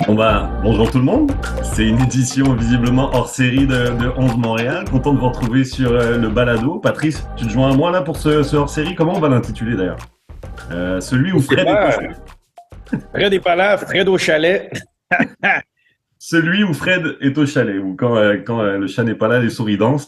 Bon bah, bonjour tout le monde. C'est une édition visiblement hors série de 11 Montréal. Content de vous retrouver sur le balado. Patrice, tu te joins à moi là pour ce hors série. Comment on va l'intituler d'ailleurs? Celui où Je sais Fred est au pas. chalet. Fred est pas là, Fred au chalet. Celui où Fred est au chalet, ou quand le chat n'est pas là, les souris dansent.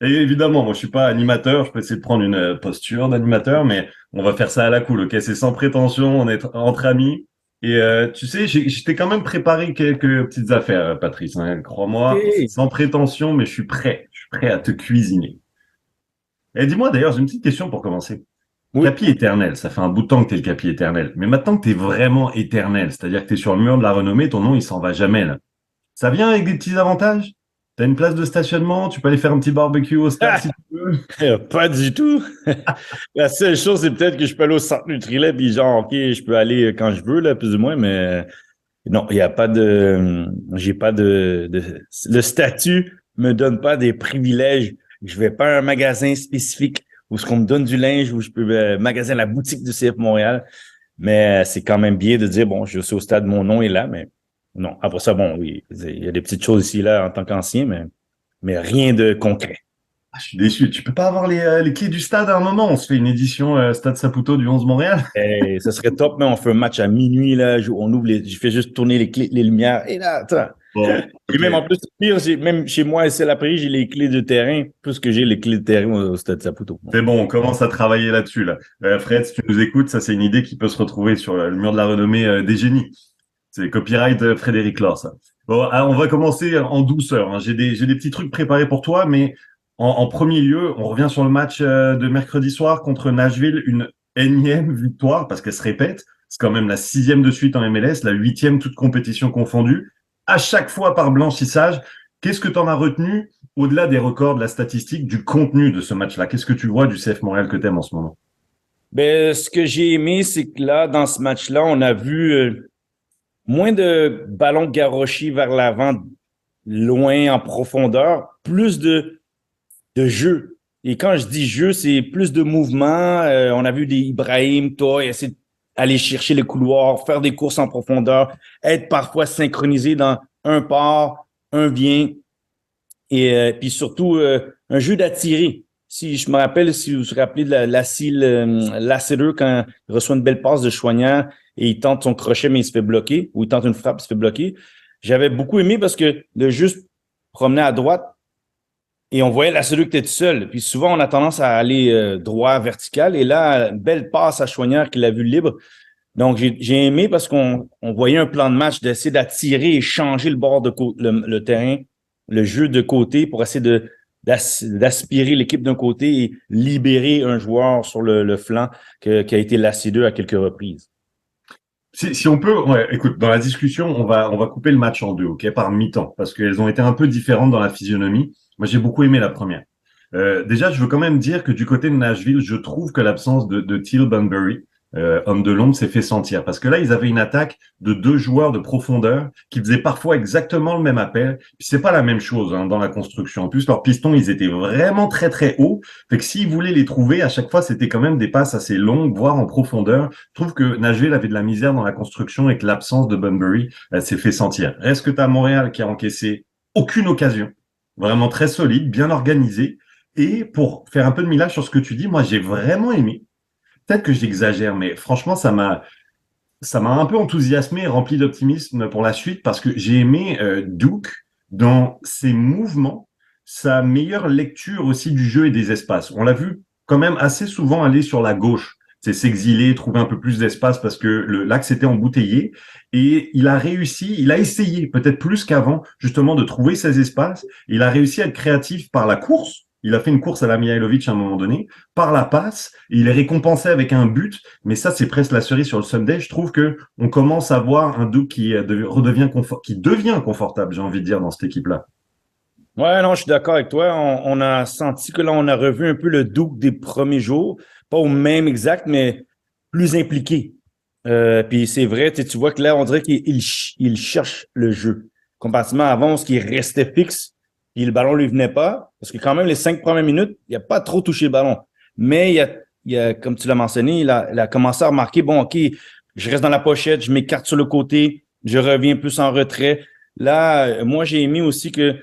Et évidemment, moi je suis pas animateur, je peux essayer de prendre une posture d'animateur, mais on va faire ça à la cool, ok? C'est sans prétention, on est entre amis. Et tu sais, je t'ai quand même préparé quelques petites affaires, Patrice, hein. Crois-moi, c'est OK. sans prétention, mais je suis prêt. Je suis prêt à te cuisiner. Et dis-moi d'ailleurs, j'ai une petite question pour commencer. Oui. Capi éternel, ça fait un bout de temps que t'es le Capi éternel. Mais maintenant que t'es vraiment éternel, c'est-à-dire que t'es sur le mur de la renommée, ton nom il s'en va jamais là. Ça vient avec des petits avantages? T'as une place de stationnement, tu peux aller faire un petit barbecue au stade si tu veux. Pas du tout. La seule chose, c'est peut-être que je peux aller au centre Nutrilait, puis genre, OK, je peux aller quand je veux, là, plus ou moins, mais non, il n'y a pas de. J'ai pas le statut me donne pas des privilèges. Je vais pas à un magasin spécifique où ce qu'on me donne du linge, où je peux magasiner la boutique du CF Montréal. Mais c'est quand même bien de dire, bon, je suis au stade, mon nom est là, mais non. Après ça, bon, oui, il y a des petites choses ici et là en tant qu'ancien, mais rien de concret. Ah, je suis déçu. Tu peux pas avoir les clés du stade à un moment. On se fait une édition Stade Saputo du 11 Montréal. Et ce serait top, mais on fait un match à minuit, là, on ouvre je fais juste tourner les lumières, et là, attends. Bon, Et ok. même en plus, pire, même chez moi, c'est l'après, j'ai les clés de terrain, plus que j'ai les clés de terrain au Stade Saputo. C'est bon, on commence à travailler là-dessus là. Fred, si tu nous écoutes, ça c'est une idée qui peut se retrouver sur le mur de la renommée des génies. C'est copyright Frédéric Lor, ça. Bon, on va commencer en douceur, hein. J'ai des petits trucs préparés pour toi, mais en premier lieu, on revient sur le match de mercredi soir contre Nashville, une énième victoire parce qu'elle se répète. C'est quand même la 6e de suite en MLS, la 8e toute compétition confondue, à chaque fois par blanchissage. Qu'est-ce que tu en as retenu au-delà des records, de la statistique, du contenu de ce match-là? Qu'est-ce que tu vois du CF Montréal que t'aimes en ce moment? Ben, ce que j'ai aimé, c'est que là, dans ce match-là, on a vu moins de ballons garochis vers l'avant, loin en profondeur, plus de jeu. Et quand je dis jeu, c'est plus de mouvement. On a vu des Ibrahim, toi, essayer d'aller chercher les couloirs, faire des courses en profondeur, être parfois synchronisé dans un part, un vient, et puis surtout un jeu d'attirer. Si je me rappelle, si vous vous rappelez de Lassiter, quand il reçoit une belle passe de Choignard et il tente son crochet, mais il se fait bloquer, ou il tente une frappe, il se fait bloquer. J'avais beaucoup aimé parce que le jeu se promenait à droite, et on voyait la cellule qui était tout seul. Puis souvent, on a tendance à aller droit, vertical. Et là, une belle passe à Choignard qui l'a vu libre. Donc, j'ai aimé parce qu'on voyait un plan de match d'essayer d'attirer et changer le bord le terrain, le jeu de côté pour essayer d'aspirer l'équipe d'un côté et libérer un joueur sur le flanc qui a été lacideux à quelques reprises. Si on peut, ouais, écoute, dans la discussion, on va couper le match en deux, ok, par mi-temps, parce qu'elles ont été un peu différentes dans la physionomie. Moi, j'ai beaucoup aimé la première. Déjà, je veux quand même dire que du côté de Nashville, je trouve que l'absence de Teal Bunbury, homme de l'ombre, s'est fait sentir. Parce que là, ils avaient une attaque de deux joueurs de profondeur qui faisaient parfois exactement le même appel. Puis c'est pas la même chose hein, dans la construction. En plus, leurs pistons, ils étaient vraiment très très hauts. Fait que s'ils voulaient les trouver, à chaque fois, c'était quand même des passes assez longues, voire en profondeur. Je trouve que Nashville avait de la misère dans la construction et que l'absence de Bunbury s'est fait sentir. Reste que tu as Montréal qui a encaissé aucune occasion. Vraiment très solide, bien organisé. Et pour faire un peu de millage sur ce que tu dis, moi, j'ai vraiment aimé. Peut-être que j'exagère, mais franchement, ça m'a un peu enthousiasmé et rempli d'optimisme pour la suite parce que j'ai aimé Duke dans ses mouvements, sa meilleure lecture aussi du jeu et des espaces. On l'a vu quand même assez souvent aller sur la gauche, c'est s'exiler, trouver un peu plus d'espace parce que l'axe était embouteillé et il a réussi, il a essayé peut-être plus qu'avant justement de trouver ces espaces. Il a réussi à être créatif par la course. Il a fait une course à la Mihailovic à un moment donné, par la passe, et il est récompensé avec un but. Mais ça, c'est presque la cerise sur le sundae. Je trouve que on commence à voir un Duke qui devient confortable, j'ai envie de dire, dans cette équipe-là. Ouais, non, je suis d'accord avec toi. On a senti que là, on a revu un peu le Duke des premiers jours. Pas au même exact, mais plus impliqué. Puis c'est vrai, tu vois que là, on dirait qu'il cherche le jeu. Comparativement à avant, ce qui restait fixe, puis le ballon lui venait pas. Parce que quand même, les 5 premières minutes, il n'a pas trop touché le ballon. Mais comme tu l'as mentionné, il a commencé à remarquer, bon, OK, je reste dans la pochette, je m'écarte sur le côté, je reviens plus en retrait. Là, moi, j'ai aimé aussi que,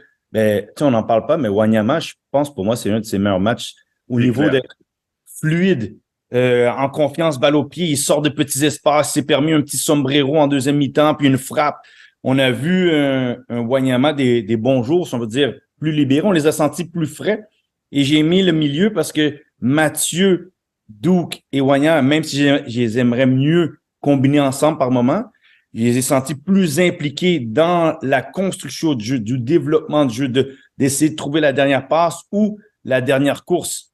on n'en parle pas, mais Wanyama, je pense pour moi, c'est un de ses meilleurs matchs au C'est niveau clair. d'être fluide, en confiance, balle au pied, il sort de petits espaces, il s'est permis un petit sombrero en deuxième mi-temps, puis une frappe. On a vu un Wanyama des bons jours, si on veut dire, plus libérés. On les a sentis plus frais. Et j'ai mis le milieu parce que Mathieu, Duke et Wanyama, même si je les aimerais mieux combiner ensemble par moment, je les ai sentis plus impliqués dans la construction du jeu, du développement du jeu, d'essayer de trouver la dernière passe ou la dernière course.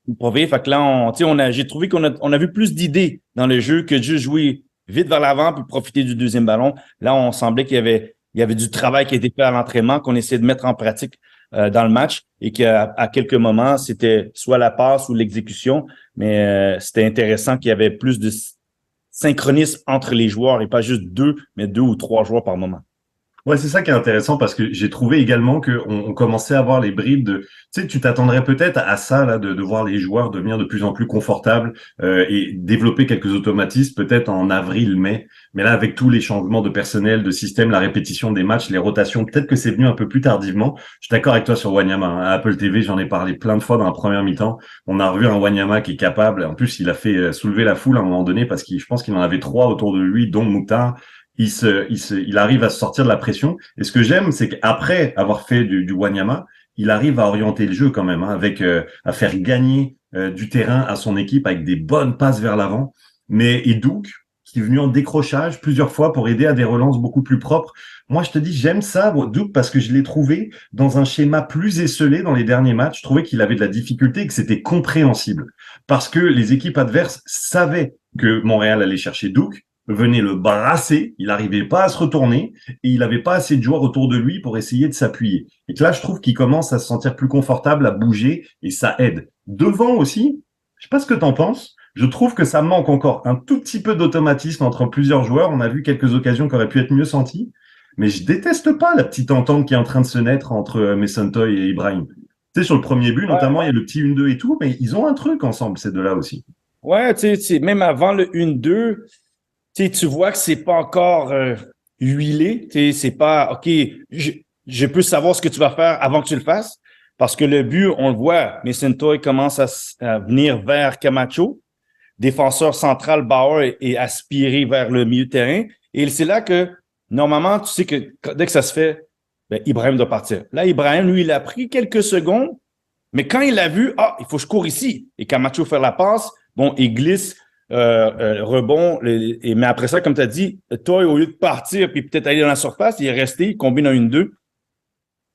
Fait que là, j'ai trouvé qu'on a vu plus d'idées dans le jeu que de juste jouer vite vers l'avant puis profiter du deuxième ballon. Là, on semblait qu'il y avait du travail qui a été fait à l'entraînement, qu'on essayait de mettre en pratique dans le match et qu'à quelques moments, c'était soit la passe ou l'exécution, mais c'était intéressant qu'il y avait plus de synchronisme entre les joueurs et pas juste deux, mais deux ou trois joueurs par moment. Ouais, c'est ça qui est intéressant parce que j'ai trouvé également que on commençait à avoir les bribes de, tu sais, tu t'attendrais peut-être à ça là, de voir les joueurs devenir de plus en plus confortables et développer quelques automatismes peut-être en avril, mai. Mais là, avec tous les changements de personnel, de système, la répétition des matchs, les rotations, peut-être que c'est venu un peu plus tardivement. Je suis d'accord avec toi sur Wanyama, hein. À Apple TV, j'en ai parlé plein de fois dans la première mi-temps. On a revu un Wanyama qui est capable. En plus, il a fait soulever la foule à un moment donné parce qu'il, je pense qu'il en avait trois autour de lui, dont Moutard. Il arrive à se sortir de la pression. Et ce que j'aime, c'est qu'après avoir fait du Wanyama, il arrive à orienter le jeu quand même, hein, avec à faire gagner du terrain à son équipe avec des bonnes passes vers l'avant. Mais Duke, qui est venu en décrochage plusieurs fois pour aider à des relances beaucoup plus propres. Moi, je te dis, j'aime ça, Duke, parce que je l'ai trouvé dans un schéma plus esselé dans les derniers matchs. Je trouvais qu'il avait de la difficulté et que c'était compréhensible. Parce que les équipes adverses savaient que Montréal allait chercher Duke, venait le brasser, il n'arrivait pas à se retourner et il n'avait pas assez de joueurs autour de lui pour essayer de s'appuyer. Et que là, je trouve qu'il commence à se sentir plus confortable, à bouger et ça aide. Devant aussi, je sais pas ce que tu en penses, je trouve que ça manque encore un tout petit peu d'automatisme entre plusieurs joueurs. On a vu quelques occasions qui auraient pu être mieux senties, mais je déteste pas la petite entente qui est en train de se naître entre Mason Toy et Ibrahim. Tu sais, sur le premier but, notamment, il y a le petit 1-2 et tout, mais ils ont un truc ensemble, ces deux-là aussi. Ouais, tu sais, même avant le 1-2, tu vois que c'est pas encore huilé. C'est pas, OK, je peux savoir ce que tu vas faire avant que tu le fasses. Parce que le but, on le voit, Mason Toy commence à venir vers Camacho. Défenseur central, Bauer est aspiré vers le milieu de terrain. Et c'est là que, normalement, tu sais que dès que ça se fait, Ibrahim doit partir. Là, Ibrahim, lui, il a pris quelques secondes, mais quand il a vu, il faut que je cours ici. Et Camacho fait la passe, bon, il glisse, rebond. Mais après ça, comme tu as dit, Toy, au lieu de partir puis peut-être aller dans la surface, il est resté, il combine un 1-2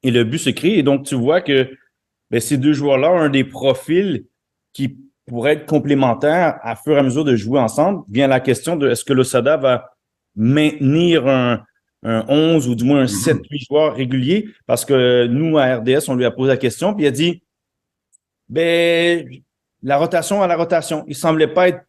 et le but se crée. Et donc, tu vois que ces deux joueurs-là ont un des profils qui pourraient être complémentaires à fur et à mesure de jouer ensemble. Vient la question de est-ce que l'Osada va maintenir un 11 ou du moins un 7-8 joueurs réguliers? Parce que nous, à RDS, on lui a posé la question, puis il a dit la rotation à la rotation. Il semblait pas être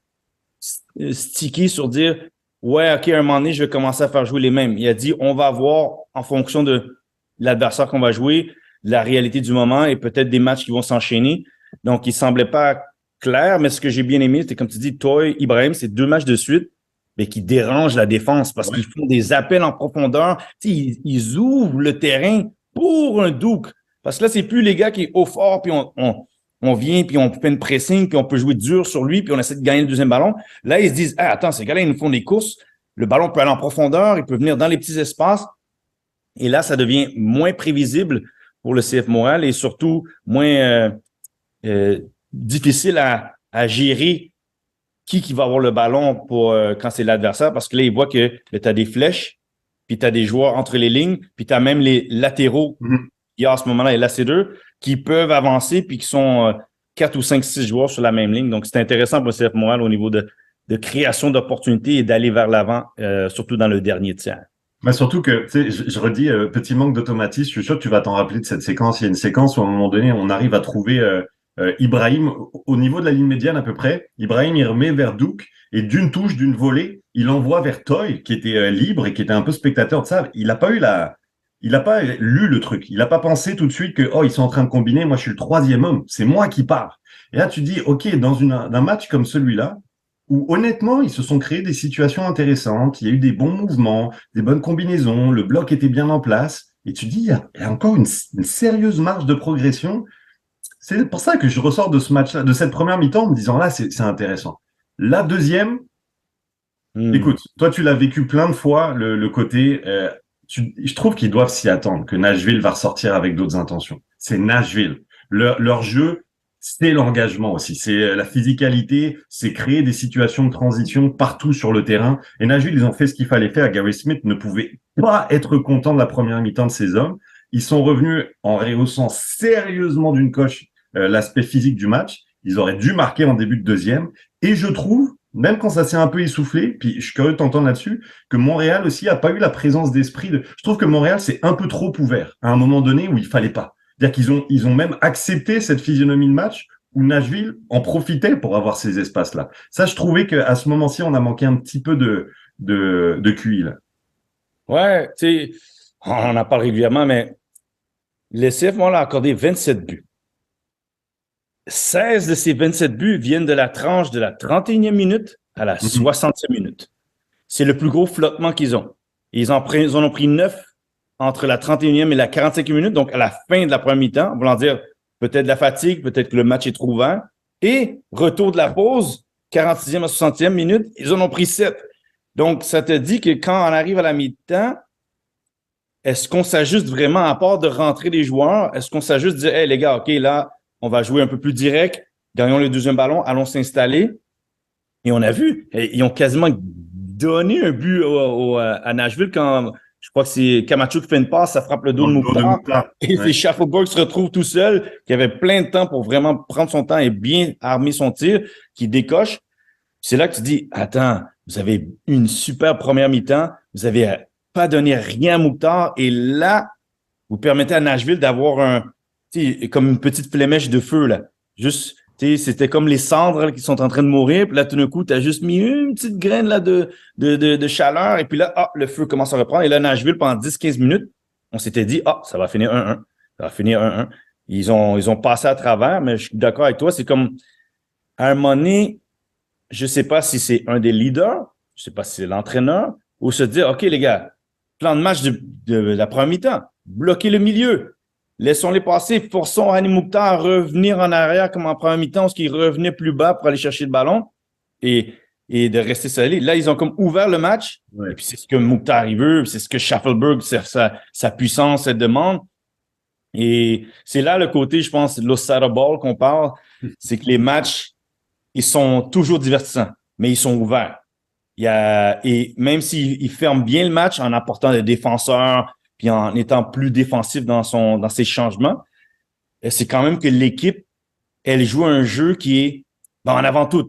stické sur dire ouais, OK, à un moment donné, je vais commencer à faire jouer les mêmes. Il a dit on va voir en fonction de l'adversaire qu'on va jouer, la réalité du moment et peut-être des matchs qui vont s'enchaîner. Donc, il semblait pas clair, mais ce que j'ai bien aimé, c'était comme tu dis, Toy, Ibrahim, c'est deux matchs de suite, mais qui dérangent la défense parce qu'ils font des appels en profondeur. Ils ouvrent le terrain pour un Duke. Parce que là, c'est plus les gars qui est haut fort, puis on vient, puis on fait une pressing, puis on peut jouer dur sur lui, puis on essaie de gagner le deuxième ballon. Là, ils se disent, attends, ces gars-là, ils nous font des courses. Le ballon peut aller en profondeur, il peut venir dans les petits espaces. Et là, ça devient moins prévisible pour le CF Montréal et surtout moins difficile à gérer qui va avoir le ballon pour quand c'est l'adversaire parce que là, il voit que tu as des flèches, puis tu as des joueurs entre les lignes, puis tu as même les latéraux qui, à ce moment-là, et là, c'est deux, qui peuvent avancer puis qui sont 4 ou 5, 6 joueurs sur la même ligne. Donc, c'est intéressant pour le CF Montréal au niveau de création d'opportunités et d'aller vers l'avant, surtout dans le dernier tiers. Mais surtout que, tu sais, je redis, petit manque d'automatisme, je suis sûr que tu vas t'en rappeler de cette séquence. Il y a une séquence où à un moment donné, on arrive à trouver Ibrahim au niveau de la ligne médiane à peu près. Ibrahim, il remet vers Duke et d'une touche, d'une volée, il envoie vers Toy qui était libre et qui était un peu spectateur de ça. Il n'a pas lu le truc. Il n'a pas pensé tout de suite que, ils sont en train de combiner. Moi, je suis le troisième homme. C'est moi qui pars. Et là, tu dis, OK, dans un match comme celui-là, où honnêtement, ils se sont créés des situations intéressantes, il y a eu des bons mouvements, des bonnes combinaisons, le bloc était bien en place, et tu dis, il y a encore une sérieuse marge de progression. C'est pour ça que je ressors de ce match-là, de cette première mi-temps, en me disant, là, c'est intéressant. La deuxième, écoute, toi, tu l'as vécu plein de fois, le côté, je trouve qu'ils doivent s'y attendre, que Nashville va ressortir avec d'autres intentions. C'est Nashville. Leur jeu, c'est l'engagement aussi, c'est la physicalité, c'est créer des situations de transition partout sur le terrain. Et Nashville, ils ont fait ce qu'il fallait faire. Gary Smith ne pouvait pas être content de la première mi-temps de ses hommes. Ils sont revenus en rehaussant sérieusement d'une coche l'aspect physique du match. Ils auraient dû marquer en début de deuxième. Et je trouve, même quand ça s'est un peu essoufflé, puis je suis curieux de t'entendre là-dessus, que Montréal aussi a pas eu la présence d'esprit de. Je trouve que Montréal c'est un peu trop ouvert à un moment donné où il fallait pas. C'est-à-dire qu'ils ont même accepté cette physionomie de match où Nashville en profitait pour avoir ces espaces-là. Ça, je trouvais qu'à ce moment-ci, on a manqué un petit peu de QI, là. Ouais, tu sais, on en parle régulièrement, mais le CF Montréal a accordé 27 buts. 16 de ces 27 buts viennent de la tranche de la 31e minute à la 60e minute. C'est le plus gros flottement qu'ils ont. Ils en ont pris 9 entre la 31e et la 45e minute, donc à la fin de la première mi-temps, voulant dire peut-être la fatigue, peut-être que le match est trop ouvert. Et retour de la pause, 46e à 60e minute, ils en ont pris 7. Donc, ça te dit que quand on arrive à la mi-temps, est-ce qu'on s'ajuste vraiment, à part de rentrer les joueurs, est-ce qu'on s'ajuste de dire, hey les gars, OK, là, on va jouer un peu plus direct, gagnons le deuxième ballon, allons s'installer. Et on a vu, ils ont quasiment donné un but à Nashville quand je crois que c'est Camacho qui fait une passe, ça frappe le dos de Mukhtar. Et c'est Shuffleberg qui se retrouve tout seul, qui avait plein de temps pour vraiment prendre son temps et bien armer son tir, qui décoche. C'est là que tu dis, attends, vous avez une super première mi-temps, vous avez pas donné rien à Mukhtar, et là, vous permettez à Nashville d'avoir comme une petite flémèche de feu, là. Juste, c'était comme les cendres là, qui sont en train de mourir. Puis là, tout d'un coup, tu as juste mis une petite graine là, de chaleur. Et puis là, le feu commence à reprendre. Et là, Nashville, pendant 10-15 minutes, on s'était dit, ça va finir 1-1. Ça va finir 1-1. Ils ont passé à travers, mais je suis d'accord avec toi. C'est comme, à un moment donné, je ne sais pas si c'est un des leaders, je ne sais pas si c'est l'entraîneur, ou se dire, OK, les gars, plan de match de la première mi-temps, bloquez le milieu. Laissons-les passer, forçons Hani Mukhtar à revenir en arrière comme en première mi-temps, parce qu'il revenait plus bas pour aller chercher le ballon et de rester solide. Là, ils ont comme ouvert le match, et puis c'est ce que Mukhtar il veut, c'est ce que Shuffleberg, sa puissance, elle demande. Et c'est là le côté, je pense, de l'Osada Ball qu'on parle, c'est que les matchs, ils sont toujours divertissants, mais ils sont ouverts. Et même s'il ferme bien le match en apportant des défenseurs, puis en étant plus défensif dans ses changements, c'est quand même que l'équipe, elle joue un jeu qui est en avant tout.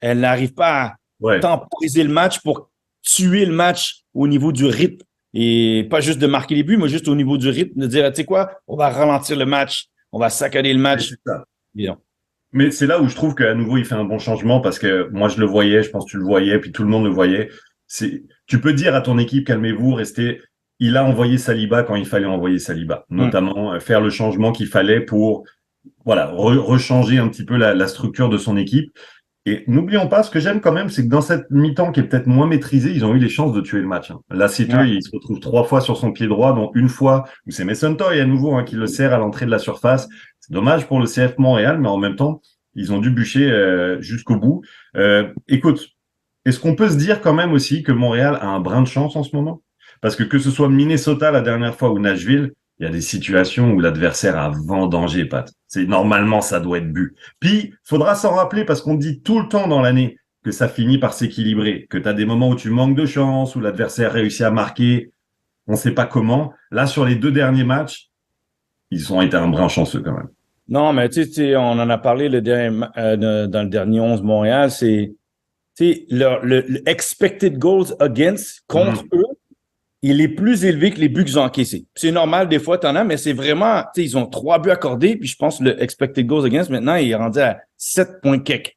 Elle n'arrive pas à temporiser le match pour tuer le match au niveau du rythme. Et pas juste de marquer les buts, mais juste au niveau du rythme, de dire, tu sais quoi, on va ralentir le match, on va saccader le match. Bien. Mais c'est là où je trouve qu'à nouveau, il fait un bon changement parce que moi, je le voyais, je pense que tu le voyais, puis tout le monde le voyait. Tu peux dire à ton équipe, calmez-vous, restez. Il a envoyé Saliba quand il fallait envoyer Saliba, notamment faire le changement qu'il fallait pour rechanger un petit peu la structure de son équipe. Et n'oublions pas, ce que j'aime quand même, c'est que dans cette mi-temps qui est peut-être moins maîtrisée, ils ont eu les chances de tuer le match. Là, il se retrouve 3 fois sur son pied droit, dont une fois où c'est Mason Toye à nouveau qui le sert à l'entrée de la surface. C'est dommage pour le CF Montréal, mais en même temps, ils ont dû bûcher jusqu'au bout. Écoute, est-ce qu'on peut se dire quand même aussi que Montréal a un brin de chance en ce moment? Parce que ce soit Minnesota la dernière fois ou Nashville, il y a des situations où l'adversaire a vendangé, Pat. Normalement, ça doit être but. Puis, faudra s'en rappeler parce qu'on dit tout le temps dans l'année que ça finit par s'équilibrer, que tu as des moments où tu manques de chance, où l'adversaire réussit à marquer, on ne sait pas comment. Là, sur les 2 derniers matchs, ils ont été un brin chanceux quand même. Non, mais tu sais, on en a parlé dans le dernier 11 Montréal, c'est le expected goals against contre eux, il est plus élevé que les buts qu'ils ont encaissés. C'est normal, des fois, t'en as, mais c'est vraiment, tu sais, ils ont 3 buts accordés, puis je pense que le expected goals against, maintenant, il est rendu à 7 points quelques.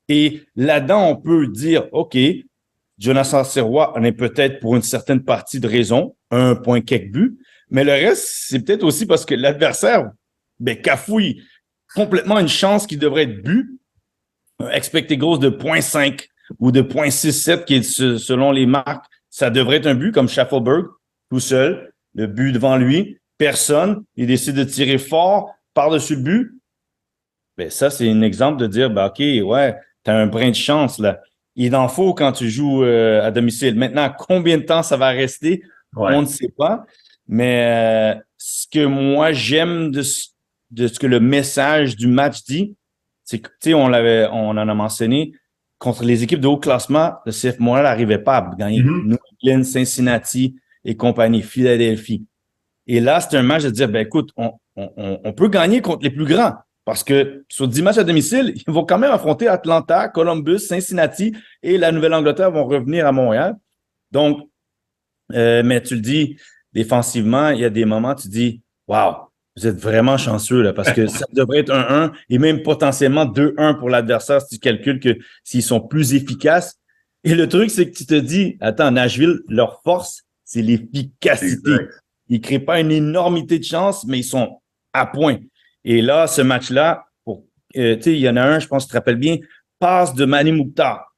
Et là-dedans, on peut dire, OK, Jonathan Sirois en est peut-être pour une certaine partie de raison, 1 point quelques buts, mais le reste, c'est peut-être aussi parce que l'adversaire, cafouille complètement une chance qui devrait être but. un expected goals de 0.5 ou de 0.67 qui est selon les marques, ça devrait être un but comme Schaffelberg, tout seul, le but devant lui, personne, il décide de tirer fort par-dessus le but. Ben ça, c'est un exemple de dire, ben OK, ouais, t'as un brin de chance, là. Il en faut quand tu joues à domicile. Maintenant, combien de temps ça va rester, Ouais. on ne sait pas. Mais ce que moi, j'aime de ce que le message du match dit, c'est que, tu sais, on en a mentionné, contre les équipes de haut classement, le CF Montréal n'arrivait pas à gagner. Mhm. New England, Cincinnati et compagnie, Philadelphie. Et là, c'est un match de dire, ben écoute, on peut gagner contre les plus grands. Parce que sur 10 matchs à domicile, ils vont quand même affronter Atlanta, Columbus, Cincinnati et la Nouvelle-Angleterre vont revenir à Montréal. Donc, mais tu le dis, défensivement, il y a des moments, tu dis, waouh, vous êtes vraiment chanceux là, parce que ça devrait être 1-1 et même potentiellement 2-1 pour l'adversaire si tu calcules que s'ils sont plus efficaces. Et le truc, c'est que tu te dis, attends, Nashville, leur force, c'est l'efficacité. Exact. Ils ne créent pas une énormité de chance, mais ils sont à point. Et là, ce match-là, tu sais, il y en a un, je pense que tu te rappelles bien, passe de Mani Mouktar.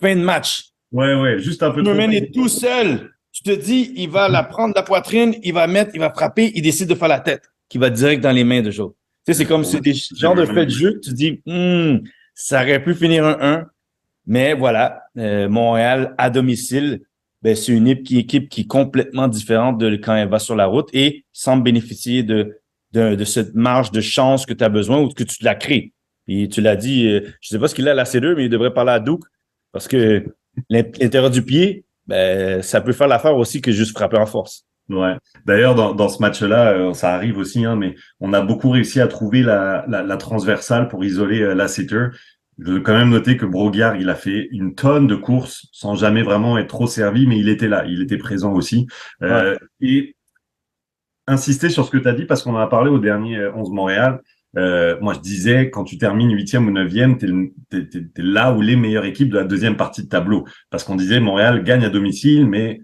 Fin de match. Ouais, juste un peu trop. Zimmerman est tout seul. Tu te dis, il va la prendre de la poitrine, il va frapper, il décide de faire la tête, qui va direct dans les mains de Joe. Tu sais, c'est comme c'est des genres de faits de jeu que tu dis, ça aurait pu finir 1-1, mais voilà, Montréal à domicile, ben, c'est une équipe qui est complètement différente de quand elle va sur la route et semble bénéficier de cette marge de chance que tu as besoin ou que tu la crées. Et tu l'as dit, je sais pas ce qu'il a à la C2, mais il devrait parler à Duke parce que l'intérieur du pied, ben, ça peut faire l'affaire aussi que juste frapper en force. Ouais. D'ailleurs, dans ce match-là, ça arrive aussi, hein, mais on a beaucoup réussi à trouver la transversale pour isoler Lassiter. Je veux quand même noter que Broguiard, il a fait une tonne de courses sans jamais vraiment être trop servi, mais il était là, il était présent aussi. Et insister sur ce que tu as dit, parce qu'on en a parlé au dernier 11 Montréal. Moi, je disais, quand tu termines 8e ou 9e, t'es là où les meilleures équipes de la deuxième partie de tableau. Parce qu'on disait, Montréal gagne à domicile, mais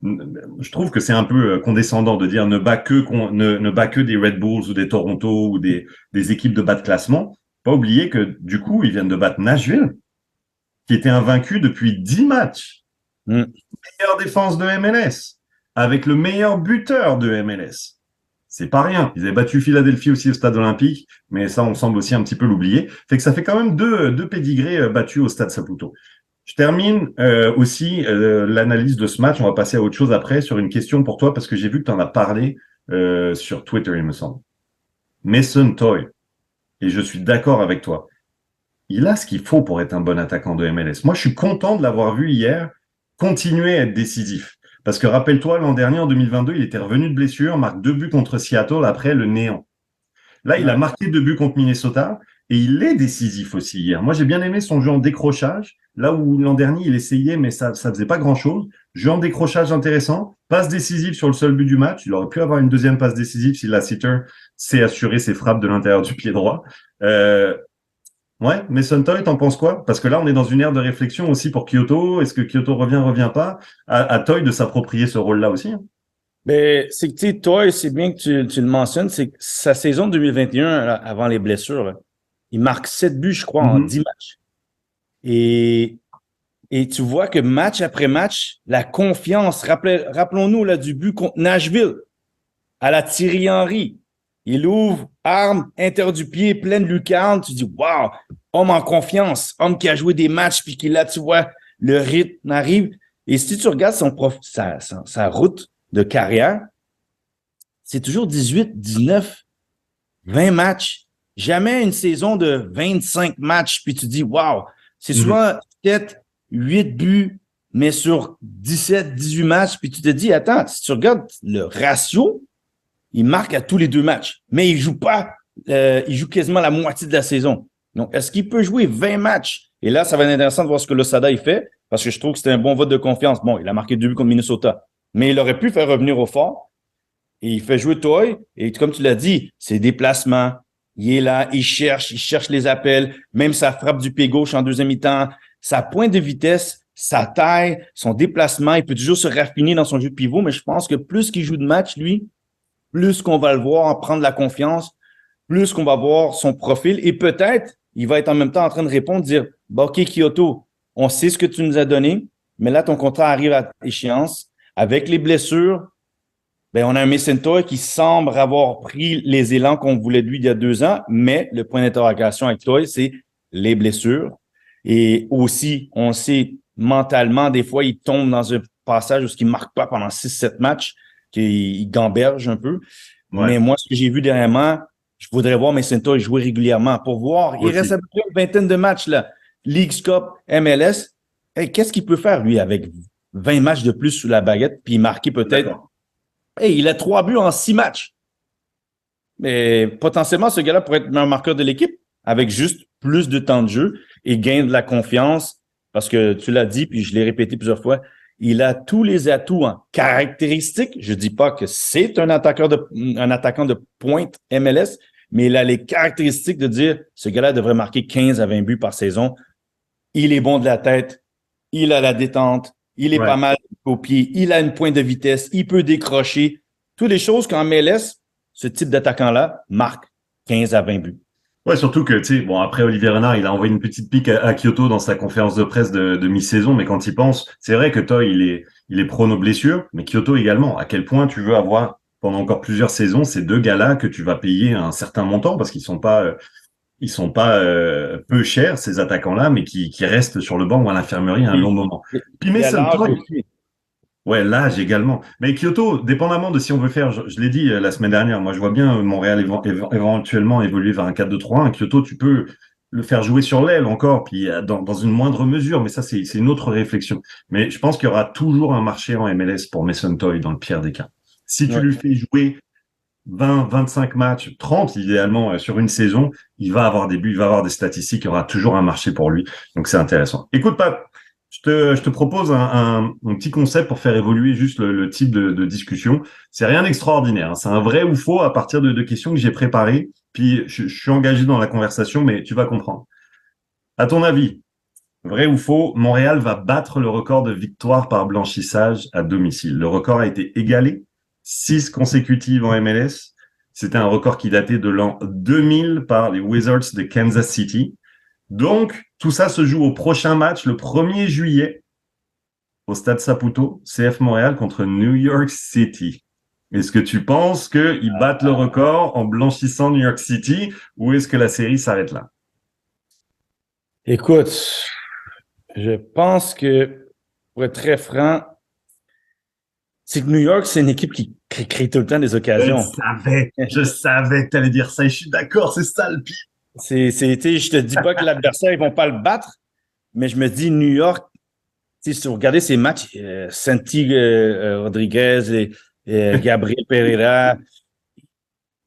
je trouve que c'est un peu condescendant de dire ne bat que des Red Bulls ou des Toronto ou des équipes de bas de classement. Pas oublier que, du coup, ils viennent de battre Nashville, qui était invaincu depuis 10 matchs. Meilleure défense de MLS, avec le meilleur buteur de MLS. C'est pas rien. Ils avaient battu Philadelphie aussi au Stade Olympique, mais ça, on semble aussi un petit peu l'oublier. Fait que ça fait quand même deux pédigrés battus au Stade Saputo. Je termine aussi l'analyse de ce match. On va passer à autre chose après sur une question pour toi, parce que j'ai vu que tu en as parlé sur Twitter, il me semble. Mason Toye, et je suis d'accord avec toi. Il a ce qu'il faut pour être un bon attaquant de MLS. Moi, je suis content de l'avoir vu hier continuer à être décisif. Parce que rappelle-toi, l'an dernier, en 2022, il était revenu de blessure, marque 2 buts contre Seattle après le néant. Là, il a marqué 2 buts contre Minnesota et il est décisif aussi hier. Moi, j'ai bien aimé son jeu en décrochage. Là où l'an dernier, il essayait, mais ça faisait pas grand-chose. Jeu en décrochage intéressant. Passe décisive sur le seul but du match. Il aurait pu avoir une deuxième passe décisive si Lassiter sait assurer ses frappes de l'intérieur du pied droit. Ouais, Mason Toye, t'en penses quoi? Parce que là, on est dans une ère de réflexion aussi pour Kyoto. Est-ce que Kyoto revient pas? À Toye de s'approprier ce rôle-là aussi. Hein. Ben, c'est que, tu sais, Toye, c'est bien que tu le mentionnes, c'est que sa saison 2021, là, avant les blessures, là, il marque 7 buts, je crois, en 10 matchs. Et tu vois que match après match, la confiance, rappelons-nous là, du but contre Nashville, à la Thierry Henry. Il ouvre, arme, intérieur du pied, pleine lucarne. Tu dis, waouh, homme en confiance, homme qui a joué des matchs, puis qui là, tu vois, le rythme arrive. Et si tu regardes sa route de carrière, c'est toujours 18, 19, 20 matchs. Jamais une saison de 25 matchs, puis tu dis, waouh, c'est souvent peut-être 8 buts, mais sur 17, 18 matchs, puis tu te dis, attends, si tu regardes le ratio, il marque à tous les 2 matchs, mais il joue pas, il joue quasiment la moitié de la saison. Donc, est-ce qu'il peut jouer 20 matchs? Et là, ça va être intéressant de voir ce que Losada il fait, parce que je trouve que c'était un bon vote de confiance. Bon, il a marqué 2 buts contre Minnesota, mais il aurait pu faire revenir au fort, et il fait jouer Toye, et comme tu l'as dit, ses déplacements, il est là, il cherche les appels, même sa frappe du pied gauche en deuxième mi-temps, sa pointe de vitesse, sa taille, son déplacement, il peut toujours se raffiner dans son jeu de pivot, mais je pense que plus qu'il joue de match, lui, plus qu'on va le voir en prendre la confiance, plus qu'on va voir son profil et peut-être il va être en même temps en train de répondre, dire, bah, OK, Kyoto, on sait ce que tu nous as donné, mais là, ton contrat arrive à échéance. Avec les blessures, ben, on a un Mason Toy qui semble avoir pris les élans qu'on voulait de lui il y a 2 ans, mais le point d'interrogation avec Toy, c'est les blessures. Et aussi, on sait mentalement, des fois, il tombe dans un passage où il ne marque pas pendant 6-7 matchs, qu'il gamberge un peu. Ouais, Mais moi, ce que j'ai vu dernièrement, je voudrais voir Mason Toy jouer régulièrement pour voir. Il reste aussi. à peu près une vingtaine de matchs, là. Leagues Cup, MLS. Hey, qu'est-ce qu'il peut faire, lui, avec 20 matchs de plus sous la baguette, puis marquer peut-être. D'accord. Hey, il a 3 buts en 6 matchs. Mais potentiellement, ce gars-là pourrait être un marqueur de l'équipe avec juste plus de temps de jeu et gain de la confiance. Parce que tu l'as dit, puis je l'ai répété plusieurs fois, il a tous les atouts en caractéristiques. Je dis pas que c'est un attaquant de pointe MLS, mais il a les caractéristiques de dire ce gars-là devrait marquer 15 à 20 buts par saison. Il est bon de la tête, il a la détente, il est Ouais. pas mal au pied, il a une pointe de vitesse, il peut décrocher. Toutes les choses qu'en MLS, ce type d'attaquant-là marque 15 à 20 buts. Ouais, surtout que, tu sais, bon, après Olivier Renard, il a envoyé une petite pique à Kyoto dans sa conférence de presse de mi-saison, mais quand il pense, c'est vrai que Toy, il est prône aux blessures, mais Kyoto également. À quel point tu veux avoir, pendant encore plusieurs saisons, ces deux gars-là que tu vas payer un certain montant parce qu'ils sont pas peu chers, ces attaquants-là, mais qui restent sur le banc ou à l'infirmerie un long moment. Puis Il a Mason l'âge Toy, aussi. ouais, l'âge également. Mais Kyoto, dépendamment de si on veut faire, je l'ai dit la semaine dernière, moi je vois bien Montréal éventuellement évoluer vers un 4-2-3-1. Kyoto, tu peux le faire jouer sur l'aile encore, puis dans une moindre mesure, mais ça c'est une autre réflexion. Mais je pense qu'il y aura toujours un marché en MLS pour Mason Toy dans le pire des cas. Si tu Ouais. lui fais jouer 20, 25 matchs, 30 idéalement sur une saison, il va avoir des buts, il va avoir des statistiques, il y aura toujours un marché pour lui. Donc c'est intéressant. Écoute, Pat, je te propose un petit concept pour faire évoluer juste le type de discussion. C'est rien d'extraordinaire, hein. C'est un vrai ou faux à partir de questions que j'ai préparées. Puis je suis engagé dans la conversation, mais tu vas comprendre. À ton avis, vrai ou faux, Montréal va battre le record de victoires par blanchissage à domicile. Le record a été égalé, 6 consécutives en MLS. C'était un record qui datait de l'an 2000 par les Wizards de Kansas City. Donc, tout ça se joue au prochain match, le 1er juillet, au Stade Saputo, CF Montréal contre New York City. Est-ce que tu penses qu'ils battent le record en blanchissant New York City ou est-ce que la série s'arrête là? Écoute, je pense que, pour être très franc, c'est que New York, c'est une équipe qui crée tout le temps des occasions. Je savais que tu allais dire ça et je suis d'accord, c'est ça le pire. Je te dis pas que l'adversaire, ils vont pas le battre, mais je me dis, New York, si vous regardez ces matchs, Santi Rodriguez, Gabriel Pereira,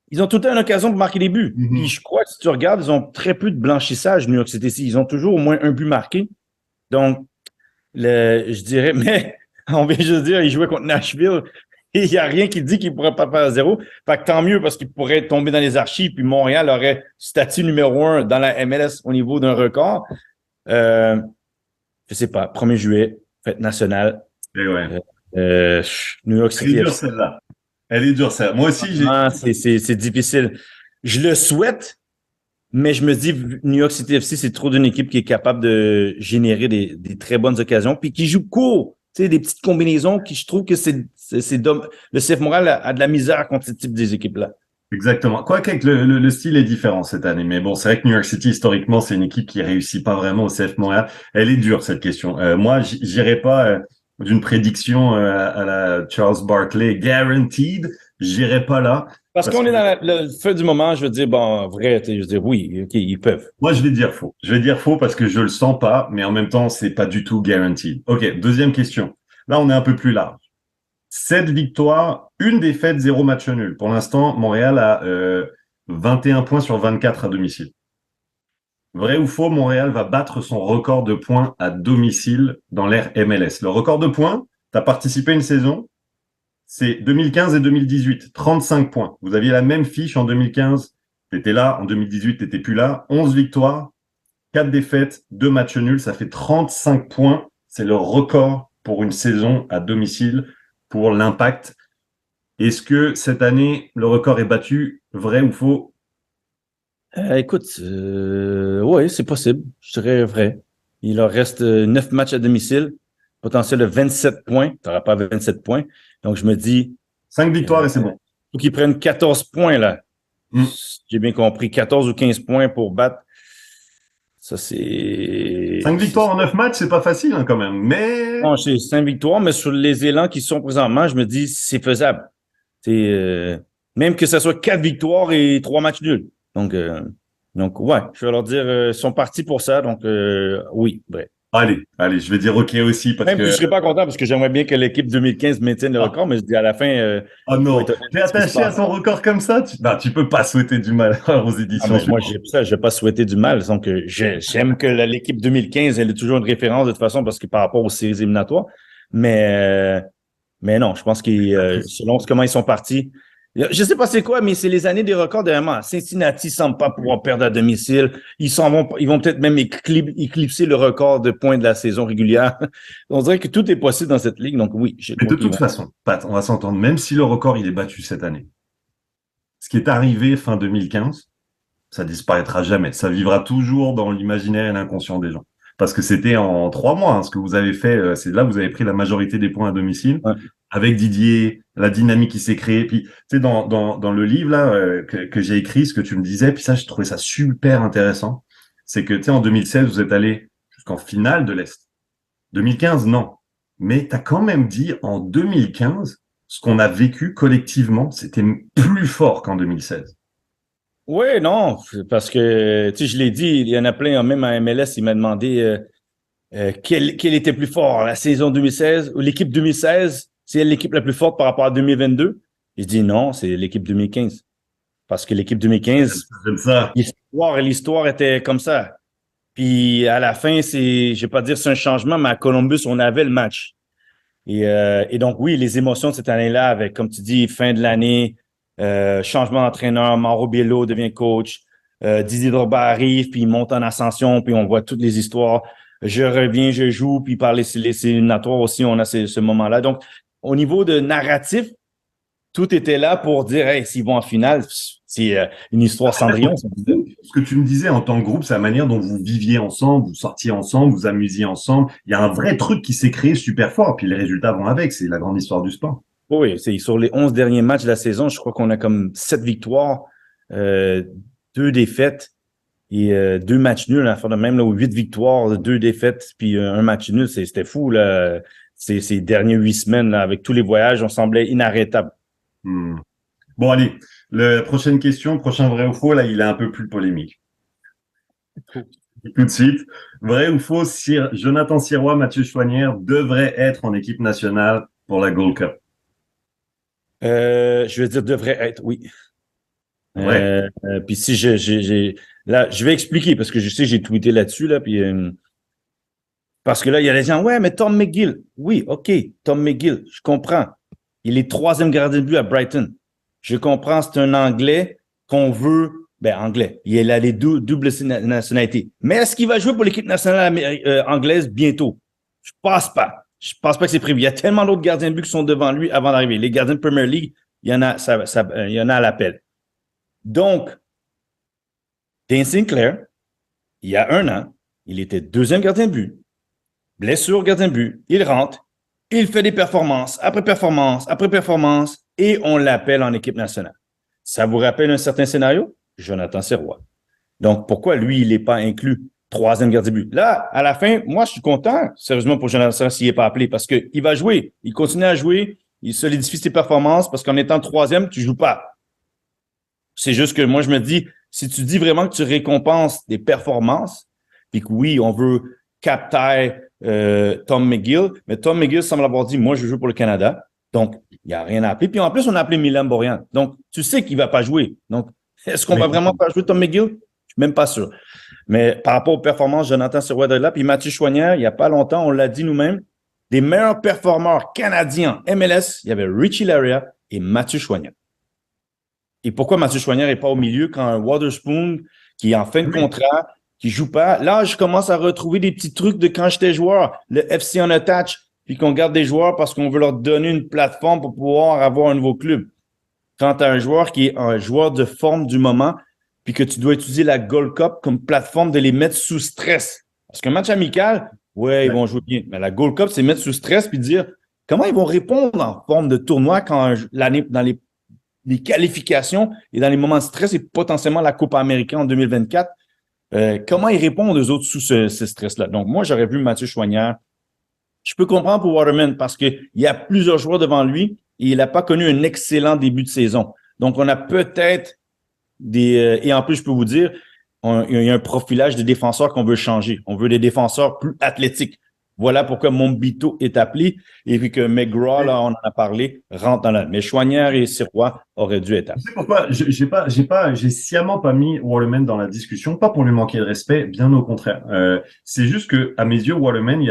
ils ont tout le temps une occasion pour marquer des buts. Puis je crois que si tu regardes, ils ont très peu de blanchissage, New York City. Ils ont toujours au moins un but marqué. Donc, je dirais, mais on vient juste dire, ils jouaient contre Nashville et il n'y a rien qui dit qu'ils ne pourraient pas faire 0. Fait que tant mieux parce qu'ils pourraient tomber dans les archives, puis Montréal aurait statut numéro 1 dans la MLS au niveau d'un record. Je sais pas, 1er juillet, fête nationale. Et ouais. New York Elle est City dure FC. celle-là. Elle est dure celle-là. Moi aussi, j'ai. C'est difficile. Je le souhaite, mais je me dis, New York City FC, c'est trop d'une équipe qui est capable de générer des très bonnes occasions, puis qui joue court. Tu sais, des petites combinaisons qui, je trouve que le CF Montréal a de la misère contre ce type des équipes-là. Exactement. Quoique le style est différent cette année. Mais bon, c'est vrai que New York City, historiquement, c'est une équipe qui réussit pas vraiment au CF Montréal. Elle est dure, cette question. Moi, j'irai pas d'une prédiction à la Charles Barkley guaranteed. J'irai pas là. Parce Parce qu'on que est dans le feu du moment, je veux dire, bon, vrai, je veux dire, oui, OK, ils peuvent. moi, je vais dire faux. Je vais dire faux parce que je le sens pas, mais en même temps, c'est pas du tout guaranteed. OK, deuxième question. Là, on est un peu plus large. 7 victoires, une défaite, 0 match nul. Pour l'instant, Montréal a 21 points sur 24 à domicile. Vrai ou faux, Montréal va battre son record de points à domicile dans l'ère MLS. Le record de points, tu as participé une saison, c'est 2015 et 2018, 35 points. Vous aviez la même fiche en 2015, tu étais là, en 2018, tu n'étais plus là. 11 victoires, 4 défaites, 2 matchs nuls, ça fait 35 points. C'est le record pour une saison à domicile pour l'Impact. Est-ce que cette année, le record est battu? Vrai ou faux? Écoute, oui, c'est possible. Je dirais vrai. Il leur reste 9 matchs à domicile, potentiel de 27 points. Tu n'auras pas 27 points. Donc, je me dis, 5 victoires euh, et c'est bon. faut qu'ils prennent 14 points, là. Hmm. J'ai bien compris. 14 ou 15 points pour battre. Ça, c'est... 5 victoires en 9 matchs, c'est pas facile hein, quand même. Mais Non, c'est 5 victoires, mais sur les élans qui sont présentement, je me dis, c'est faisable. C'est, même que ce soit 4 victoires et 3 matchs nuls. Donc, ouais, je vais leur dire, ils sont partis pour ça. Donc, oui, vrai. allez, je vais dire OK aussi parce Même si je que ne serais pas content parce que j'aimerais bien que l'équipe 2015 maintienne le ah, record, mais je dis à la fin, oh faut non, être honnête t'es avec ce qui se attaché à passe. ton record comme ça? Non, tu peux pas souhaiter du mal aux Ah, éditions. mais moi, j'ai ça, je vais pas souhaiter du mal. Donc, j'aime que l'équipe 2015, elle est toujours une référence de toute façon parce que par rapport aux séries éliminatoires. Mais, mais non, je pense que selon comment ils sont partis, je sais pas c'est quoi, mais c'est les années des records dernièrement. Cincinnati semble pas pouvoir perdre à domicile. Ils vont peut-être même éclipser le record de points de la saison régulière. On dirait que tout est possible dans cette ligue. Donc oui, je Mais crois de qu'ils toute vont. façon, Pat, on va s'entendre, même si le record il est battu cette année, ce qui est arrivé fin 2015, ça disparaîtra jamais. Ça vivra toujours dans l'imaginaire et l'inconscient des gens. Parce que c'était en 3 mois, hein, ce que vous avez fait, c'est là vous avez pris la majorité des points à domicile. Ouais. Avec Didier, la dynamique qui s'est créée. Puis, tu sais, dans le livre là que j'ai écrit, ce que tu me disais, puis ça, j'ai trouvé ça super intéressant. C'est que, tu sais, en 2016, vous êtes allé jusqu'en finale de l'Est. 2015, non. Mais tu as quand même dit en 2015, ce qu'on a vécu collectivement, c'était plus fort qu'en 2016. Oui, non, parce que, tu sais, je l'ai dit, il y en a plein, même à MLS, il m'a demandé quel était plus fort, la saison 2016 ou l'équipe 2016, c'est elle l'équipe la plus forte par rapport à 2022? Je dis non, c'est l'équipe 2015. Parce que l'équipe 2015, J'aime ça. l'histoire était comme ça. Puis à la fin, je vais pas dire c'est un changement, mais à Columbus, on avait le match. Et donc, oui, les émotions de cette année-là, avec, comme tu dis, fin de l'année, changement d'entraîneur, Mauro Biello devient coach, Didier Drogba arrive, puis il monte en ascension, puis on voit toutes les histoires. Je reviens, je joue, puis par les éliminatoires aussi, on a ce moment-là. Donc, au niveau de narratif, tout était là pour dire, hey, s'ils vont en finale, c'est une histoire Cendrillon. Ça. Ce que tu me disais en tant que groupe, c'est la manière dont vous viviez ensemble, vous sortiez ensemble, vous amusiez ensemble. Il y a un vrai truc qui s'est créé super fort, puis les résultats vont avec. C'est la grande histoire du sport. Oui, c'est sur les 11 derniers matchs de la saison, je crois qu'on a comme 7 victoires, euh, 2 défaites et 2 matchs nuls, à faire de même, là, 8 victoires, 2 défaites, puis un match nul, c'était fou, là. Ces dernières 8 semaines, là, avec tous les voyages, on semblait inarrêtable. Hmm. Bon, allez, la prochaine question, prochain vrai ou faux, là, il est un peu plus polémique. Tout de suite, vrai ou faux, Jonathan Sirois, Mathieu Choignard devraient être en équipe nationale pour la Gold Cup. Je veux dire, devrait être, oui. Vrai. Puis si là, je vais expliquer parce que je sais, j'ai tweeté là-dessus, là, puis parce que là, il y a des gens, ouais, mais Tom McGill. Oui, OK, Tom McGill, je comprends. Il est 3e gardien de but à Brighton. Je comprends, c'est un Anglais qu'on veut, ben, anglais. Il a les doubles nationalités. Mais est-ce qu'il va jouer pour l'équipe nationale anglaise bientôt? Je pense pas. Je pense pas que c'est prévu. Il y a tellement d'autres gardiens de but qui sont devant lui avant d'arriver. Les gardiens de Premier League, il y en a, il y en a à l'appel. Donc, Dane Sinclair, il y a 1 an, il était 2e gardien de but. Blessure, gardien de but, il rentre, il fait des performances après performance après performance et on l'appelle en équipe nationale. Ça vous rappelle un certain scénario? Jonathan Sirois. Donc, pourquoi lui, il n'est pas inclus? 3e gardien de but. Là, à la fin, moi, je suis content, sérieusement, pour Jonathan Sirois s'il n'est pas appelé parce qu'il va jouer. Il continue à jouer. Il solidifie ses performances parce qu'en étant 3e, tu ne joues pas. C'est juste que moi, je me dis, si tu dis vraiment que tu récompenses des performances, puis que oui, on veut capter Tom McGill, mais Tom McGill semble avoir dit, moi, je joue pour le Canada. Donc, il n'y a rien à appeler. Puis en plus, on a appelé Milan Borjan. Donc, tu sais qu'il ne va pas jouer. Donc, est-ce qu'on va vraiment faire jouer Tom McGill? Je ne suis même pas sûr. Mais par rapport aux performances, Jonathan Sirois de là, puis Mathieu Choignard, il n'y a pas longtemps, on l'a dit nous-mêmes, des meilleurs performeurs canadiens MLS, il y avait Richie Laryea et Mathieu Choignard. Et pourquoi Mathieu Choignard n'est pas au milieu quand un Waterspoon, qui est en fin de contrat, qui joue pas? Là, je commence à retrouver des petits trucs de quand j'étais joueur, le FC on attach, puis qu'on garde des joueurs parce qu'on veut leur donner une plateforme pour pouvoir avoir un nouveau club. Quand tu as un joueur qui est un joueur de forme du moment, puis que tu dois utiliser la Gold Cup comme plateforme de les mettre sous stress. Parce qu'un match amical, ouais, ils vont jouer bien. Mais la Gold Cup, c'est mettre sous stress puis dire comment ils vont répondre en forme de tournoi quand l'année, dans les qualifications et dans les moments de stress et potentiellement la Coupe américaine en 2024. Comment ils répondent aux autres sous ce stress-là? Donc, moi, j'aurais vu Mathieu Choignard. Je peux comprendre pour Waterman parce qu'il y a plusieurs joueurs devant lui et il n'a pas connu un excellent début de saison. Donc, on a peut-être et en plus, je peux vous dire, il y a un profilage de défenseurs qu'on veut changer. On veut des défenseurs plus athlétiques. Voilà pourquoi Mombito est appelé et puis que McGraw, là, on en a parlé, rentre dans la. Mais Choignard et Sirois auraient dû être appelés. Tu sais pourquoi j'ai sciemment pas mis Waterman dans la discussion, pas pour lui manquer de respect, bien au contraire. C'est juste que, à mes yeux, Waterman, il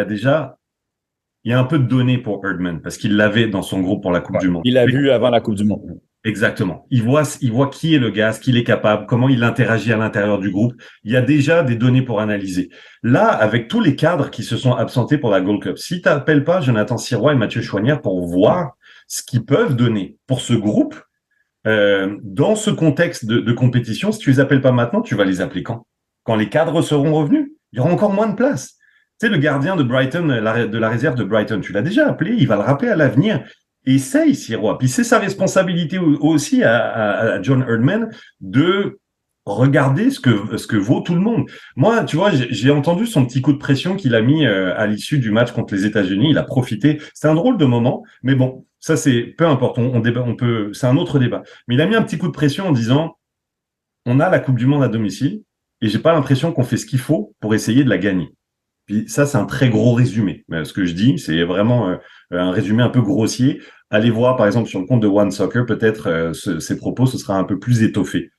y a un peu de données pour Herdman parce qu'il l'avait dans son groupe pour la Coupe du Monde. Il l'a vu avant la Coupe du Monde. Exactement. Il voit qui est le gars, ce qu'il est capable, comment il interagit à l'intérieur du groupe. Il y a déjà des données pour analyser. Là, avec tous les cadres qui se sont absentés pour la Gold Cup, si tu n'appelles pas Jonathan Sirois et Mathieu Choignard pour voir ce qu'ils peuvent donner pour ce groupe, dans ce contexte de compétition, si tu les appelles pas maintenant, tu vas les appeler quand? Quand les cadres seront revenus? Il y aura encore moins de place. Tu sais, le gardien de Brighton, de la réserve de Brighton, tu l'as déjà appelé, il va le rappeler à l'avenir. Essaye, Sirois. Puis c'est sa responsabilité aussi à John Herdman de regarder ce que vaut tout le monde. Moi, tu vois, j'ai entendu son petit coup de pression qu'il a mis à l'issue du match contre les États-Unis. Il a profité. C'est un drôle de moment, mais bon, ça c'est peu importe. C'est un autre débat. Mais il a mis un petit coup de pression en disant, on a la Coupe du Monde à domicile et j'ai pas l'impression qu'on fait ce qu'il faut pour essayer de la gagner. Puis ça, c'est un très gros résumé. Ce que je dis, c'est vraiment un résumé un peu grossier. Allez voir, par exemple, sur le compte de One Soccer, peut-être ces propos, ce sera un peu plus étoffé.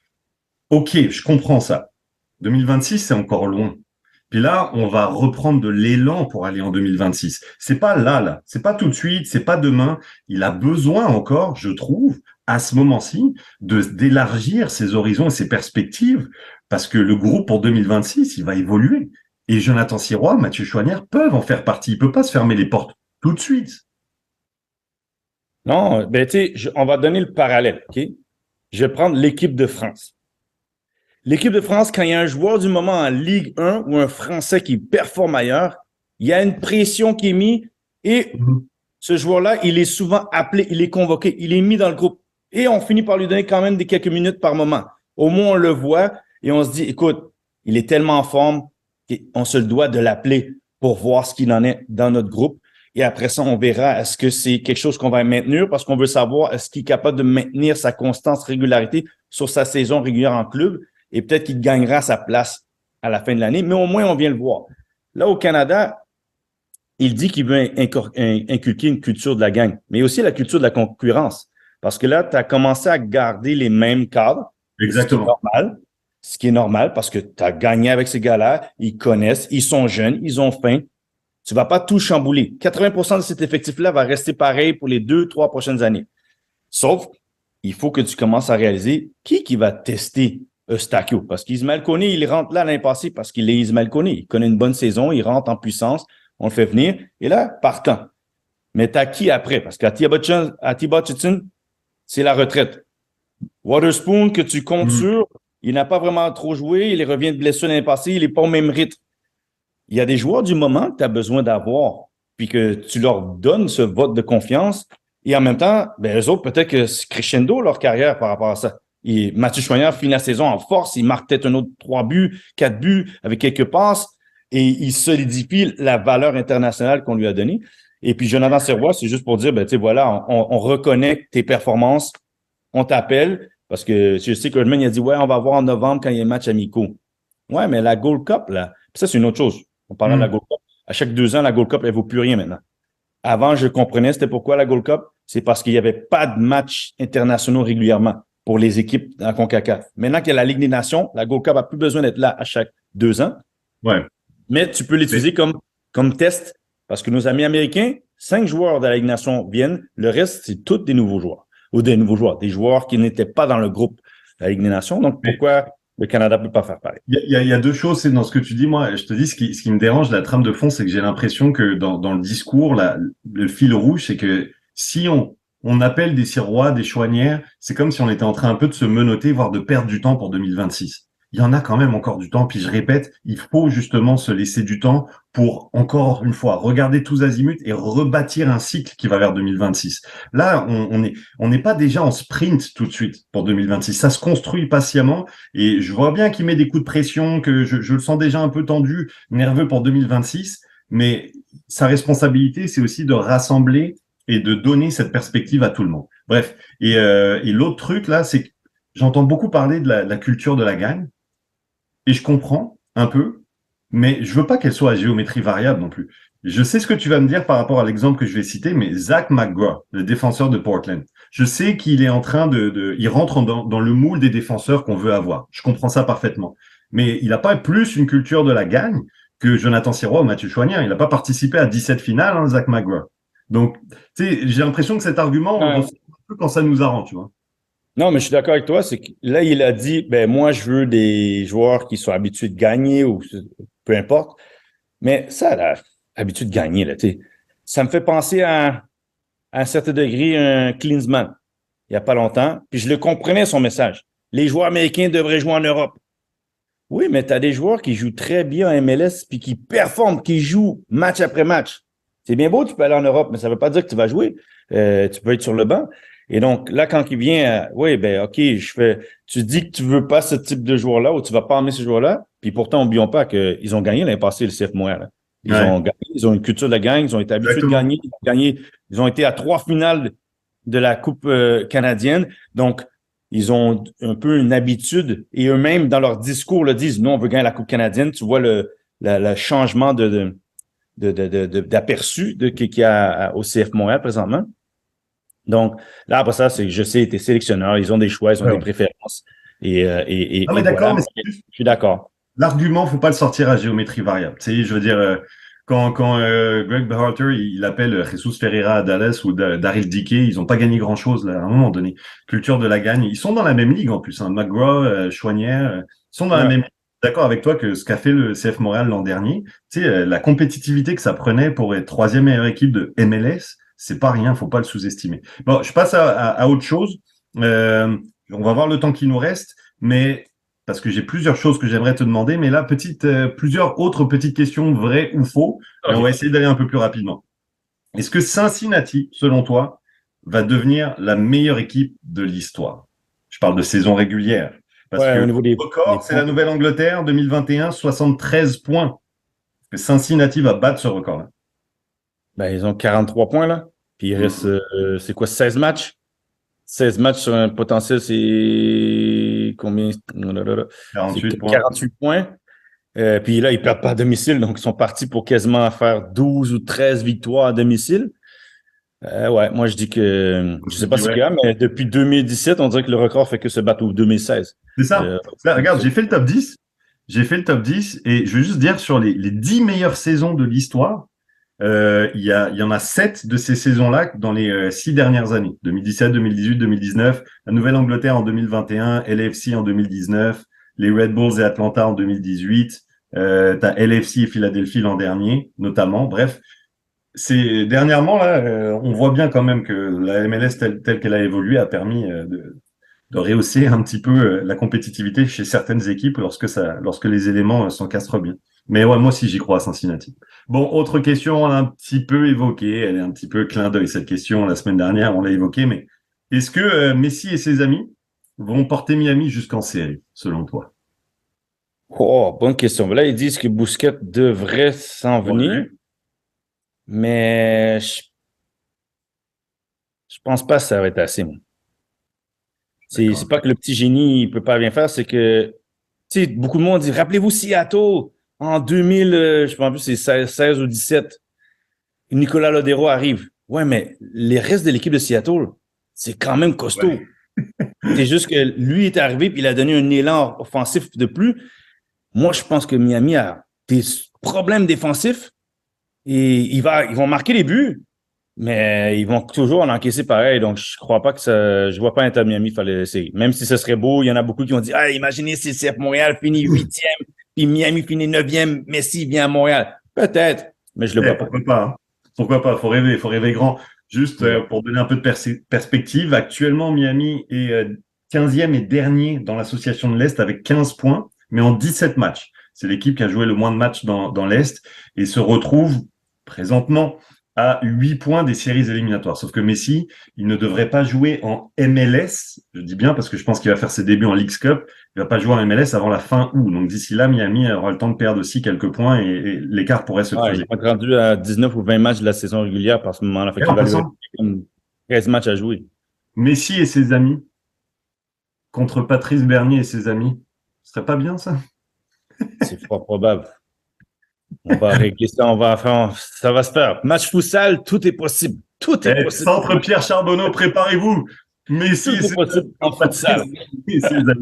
Ok, je comprends ça. 2026, c'est encore loin. Puis là, on va reprendre de l'élan pour aller en 2026. C'est pas là. C'est pas tout de suite, c'est pas demain. Il a besoin encore, je trouve, à ce moment-ci, d'élargir ses horizons et ses perspectives, parce que le groupe pour 2026, il va évoluer. Et Jonathan Sirois, Mathieu Choignard peuvent en faire partie. Il peut pas se fermer les portes tout de suite. Non, ben tu sais, on va donner le parallèle, OK? Je vais prendre l'équipe de France. L'équipe de France, quand il y a un joueur du moment en Ligue 1 ou un Français qui performe ailleurs, il y a une pression qui est mise et ce joueur-là, il est souvent appelé, il est convoqué, il est mis dans le groupe. Et on finit par lui donner quand même des quelques minutes par moment. Au moins, on le voit et on se dit, écoute, il est tellement en forme qu'on se le doit de l'appeler pour voir ce qu'il en est dans notre groupe. Et après ça, on verra est-ce que c'est quelque chose qu'on va maintenir parce qu'on veut savoir est-ce qu'il est capable de maintenir sa constance, régularité sur sa saison régulière en club et peut-être qu'il gagnera sa place à la fin de l'année, mais au moins, on vient le voir. Là, au Canada, il dit qu'il veut inculquer une culture de la gang, mais aussi la culture de la concurrence. Parce que là, tu as commencé à garder les mêmes cadres. Exactement. Ce qui est normal parce que tu as gagné avec ces gars-là, ils connaissent, ils sont jeunes, ils ont faim. Tu vas pas tout chambouler. 80% de cet effectif-là va rester pareil pour les 2-3 prochaines années. Sauf, il faut que tu commences à réaliser qui va tester Eustáquio. Parce qu'Ismaël Koné, il rentre là l'année passée parce qu'il est Ismaël Koné. Il connaît une bonne saison, il rentre en puissance, on le fait venir. Et là, partant. Mais t'as qui après? Parce qu'Atiba Hutchinson, c'est la retraite. Waterspoon, que tu comptes sur, il n'a pas vraiment trop joué, il revient de blessure l'année passée, il n'est pas au même rythme. Il y a des joueurs du moment que tu as besoin d'avoir, puis que tu leur donnes ce vote de confiance. Et en même temps, ben, eux autres, peut-être que c'est crescendo leur carrière par rapport à ça. Et Mathieu Choignard finit la saison en force, il marque peut-être un autre 3 buts, 4 buts avec quelques passes, et il solidifie la valeur internationale qu'on lui a donnée. Et puis Jonathan Sirois, c'est juste pour dire, ben, tu sais, voilà, on reconnaît tes performances, on t'appelle, parce que je sais que Herdman, il a dit, ouais, on va voir en novembre quand il y a un match amicaux. Ouais, mais la Gold Cup, là, ça, c'est une autre chose. On parle de la Gold Cup. À chaque 2 ans, la Gold Cup, elle vaut plus rien maintenant. Avant, je comprenais c'était pourquoi la Gold Cup. C'est parce qu'il n'y avait pas de matchs internationaux régulièrement pour les équipes en CONCACAF. Maintenant qu'il y a la Ligue des Nations, la Gold Cup n'a plus besoin d'être là à chaque 2 ans. Ouais. Mais tu peux l'utiliser comme test parce que nos amis américains, 5 joueurs de la Ligue des Nations viennent. Le reste, c'est tous des nouveaux joueurs. Ou des nouveaux joueurs, des joueurs qui n'étaient pas dans le groupe de la Ligue des Nations. Donc, pourquoi le Canada ne peut pas faire pareil? Il y a deux choses, c'est dans ce que tu dis. Moi, je te dis, ce qui me dérange, la trame de fond, c'est que j'ai l'impression que dans le discours, le fil rouge, c'est que si on on appelle des Sirois, des Chouanières. C'est comme si on était en train un peu de se menotter, voire de perdre du temps pour 2026. Il y en a quand même encore du temps. Puis je répète, il faut justement se laisser du temps pour, encore une fois, regarder tous azimuts et rebâtir un cycle qui va vers 2026. Là, on n'est pas déjà en sprint tout de suite pour 2026. Ça se construit patiemment et je vois bien qu'il met des coups de pression, que je le sens déjà un peu tendu, nerveux pour 2026. Mais sa responsabilité, c'est aussi de rassembler et de donner cette perspective à tout le monde. Bref. Et l'autre truc, là, c'est que j'entends beaucoup parler de la culture de la gagne. Et je comprends un peu, mais je veux pas qu'elle soit à géométrie variable non plus. Je sais ce que tu vas me dire par rapport à l'exemple que je vais citer, mais Zach McGraw, le défenseur de Portland, je sais qu'il est en train il rentre dans le moule des défenseurs qu'on veut avoir. Je comprends ça parfaitement. Mais il n'a pas plus une culture de la gagne que Jonathan Sirois ou Mathieu Choignard. Il n'a pas participé à 17 finales, hein, Zach McGraw. Donc, tu sais, j'ai l'impression que cet argument, on le fait un peu quand ça nous arrange, tu vois. Non, mais je suis d'accord avec toi. C'est que là, il a dit, ben moi, je veux des joueurs qui sont habitués de gagner ou peu importe. Mais ça, là, habitué de gagner, là, tu sais, ça me fait penser à un certain degré un Klinsmann, il n'y a pas longtemps. Puis je le comprenais, son message. Les joueurs américains devraient jouer en Europe. Oui, mais tu as des joueurs qui jouent très bien en MLS puis qui performent, qui jouent match après match. C'est bien beau, tu peux aller en Europe, mais ça ne veut pas dire que tu vas jouer. Tu peux être sur le banc. Et donc, là, quand il vient, oui, ben, OK, tu dis que tu veux pas ce type de joueur-là ou tu vas pas aimer ce joueur-là. Puis pourtant, n'oublions pas qu'ils ont gagné l'année passée, le CF Montréal. Ils ont gagné, ils ont une culture de la gagne, ils ont été habitués de gagner, ils ont été à 3 finales de la Coupe canadienne. Donc, ils ont un peu une habitude et eux-mêmes, dans leur discours, le disent, non, on veut gagner la Coupe canadienne. Tu vois le changement d'aperçu qu'il y a au CF Montréal présentement. Donc, là, après ça, c'est que je sais, tu es sélectionneur, ils ont des choix, ils ont des préférences. Non, mais d'accord, voilà, mais je suis d'accord. l'argument, faut pas le sortir à géométrie variable. Tu sais, je veux dire, quand Greg Berhalter, il appelle Jesus Ferreira à Dallas ou Daryl Dike, ils ont pas gagné grand-chose, là, à un moment donné. Culture de la gagne. Ils sont dans la même ligue, en plus, hein. McGraw, Chouanière, ils sont dans la même ligue. D'accord avec toi que ce qu'a fait le CF Montréal l'an dernier, tu sais, la compétitivité que ça prenait pour être troisième meilleure équipe de MLS, c'est pas rien, faut pas le sous-estimer. Bon, je passe à autre chose. On va voir le temps qui nous reste, mais parce que j'ai plusieurs choses que j'aimerais te demander, mais là, plusieurs autres petites questions, vraies ou faux, et on va essayer d'aller un peu plus rapidement. Est-ce que Cincinnati, selon toi, va devenir la meilleure équipe de l'histoire? Je parle de saison régulière. Parce que Au niveau le record, c'est la Nouvelle-Angleterre, 2021, 73 points. Est-ce que Cincinnati va battre ce record-là? Ben, ils ont 43 points, là. Puis il reste, c'est quoi, 16 matchs? 16 matchs sur un potentiel, c'est combien? 48 points. 48 points. Puis là, ils perdent pas à domicile, donc ils sont partis pour quasiment faire 12 ou 13 victoires à domicile. Ouais, moi je dis que, je sais pas ce qu'il y a, mais depuis 2017, on dirait que le record fait que se battre au 2016. C'est ça. Là, regarde, j'ai fait le top 10. J'ai fait le top 10 et je veux juste dire sur les 10 meilleures saisons de l'histoire, il y en a 7 de ces saisons-là dans les 6 dernières années. 2017, 2018, 2019, la Nouvelle-Angleterre en 2021, LAFC en 2019, les Red Bulls et Atlanta en 2018, t'as LAFC et Philadelphie l'an dernier, notamment. Bref, c'est dernièrement là, on voit bien quand même que la MLS telle qu'elle a évolué a permis de rehausser un petit peu la compétitivité chez certaines équipes lorsque les éléments s'encastrent bien. Mais ouais, moi aussi j'y crois à Cincinnati. Bon, autre question, on l'a un petit peu évoquée, elle est un petit peu clin d'œil cette question la semaine dernière, on l'a évoquée, mais est-ce que Messi et ses amis vont porter Miami jusqu'en série, selon toi? Oh, bonne question. Là, ils disent que Busquets devrait s'en venir, mais je pense pas que ça va être assez, moi. C'est pas que le petit génie, il peut pas rien faire, c'est que, tu sais, beaucoup de monde dit, rappelez-vous Seattle, en 2000, je pense plus, c'est 16 ou 17, Nicolas Lodero arrive. Ouais, mais les restes de l'équipe de Seattle, c'est quand même costaud. Ouais. C'est juste que lui est arrivé puis il a donné un élan offensif de plus. Moi, je pense que Miami a des problèmes défensifs et ils vont marquer les buts, mais ils vont toujours en encaisser pareil. Donc, je crois pas que je vois pas Inter Miami faire l'essayer. Même si ce serait beau, il y en a beaucoup qui ont dit, ah, imaginez si CF Montréal finit 8e, puis Miami finit 9e, Messi vient à Montréal. Peut-être, mais je le vois pas. Pourquoi pas? Hein. Pourquoi pas? Faut rêver grand. Juste pour donner un peu de perspective, actuellement, Miami est 15e et dernier dans l'association de l'Est avec 15 points, mais en 17 matchs. C'est l'équipe qui a joué le moins de matchs dans l'Est et se retrouve présentement à 8 points des séries éliminatoires. Sauf que Messi, il ne devrait pas jouer en MLS, je dis bien parce que je pense qu'il va faire ses débuts en Leagues Cup, il va pas jouer en MLS avant la fin août. Donc d'ici là, Miami aura le temps de perdre aussi quelques points et l'écart pourrait se creuser. Il va être rendu à 19 ou 20 matchs de la saison régulière par ce moment-là. Fait Et qu'il en va lui passant, rester comme 13 matchs à jouer. Messi et ses amis contre Patrice Bernier et ses amis, ce serait pas bien ça? C'est fort probable. On va régler ça, ça va se faire. Match futsal, tout est possible. Tout est possible. Centre Pierre Charbonneau, préparez-vous. Messi Tout est possible en futsal. et ses amis.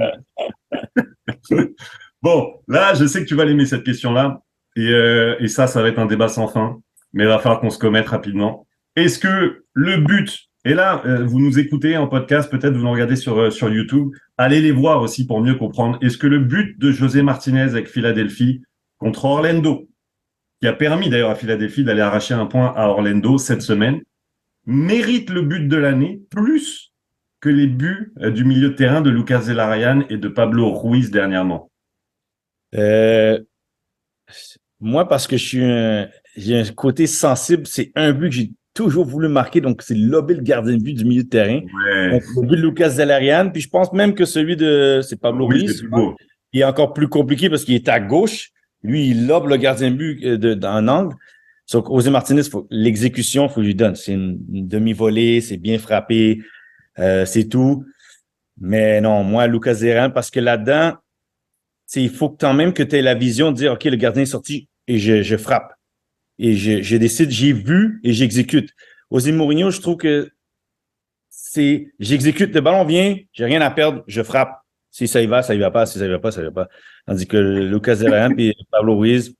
Bon, là, je sais que tu vas l'aimer cette question-là. Et ça va être un débat sans fin. Mais il va falloir qu'on se commette rapidement. Est-ce que le but, et là, vous nous écoutez en podcast, peut-être vous nous regardez sur YouTube, allez les voir aussi pour mieux comprendre. Est-ce que le but de José Martinez avec Philadelphie contre Orlando, qui a permis d'ailleurs à Philadelphie d'aller arracher un point à Orlando cette semaine, mérite le but de l'année plus que les buts du milieu de terrain de Lucas Zelarayan et de Pablo Ruiz dernièrement? Moi, parce que j'ai un côté sensible, c'est un but que j'ai toujours voulu marquer, donc c'est lober le gardien de but du milieu de terrain. Ouais. Donc, le but de Lucas Zelarayan, puis je pense même que celui c'est Pablo Oui, Ruiz, c'est plus beau. il est encore plus compliqué parce qu'il est à gauche. Lui, il lobe le gardien de but d'un angle. Sauf qu'José Martinez, l'exécution, il faut lui donner. C'est une demi-volée, c'est bien frappé, c'est tout. Mais non, moi, Lucas Zelarayan, parce que là-dedans, il faut quand même que tu aies la vision de dire, OK, le gardien est sorti et je frappe. Et je décide, j'ai vu et j'exécute. José Mourinho, je trouve que j'exécute, le ballon vient, j'ai rien à perdre, je frappe. Si ça y va, ça y va pas. Si ça y va pas, ça y va pas. Tandis que Lucas Zelarayan et Pablo Ruiz,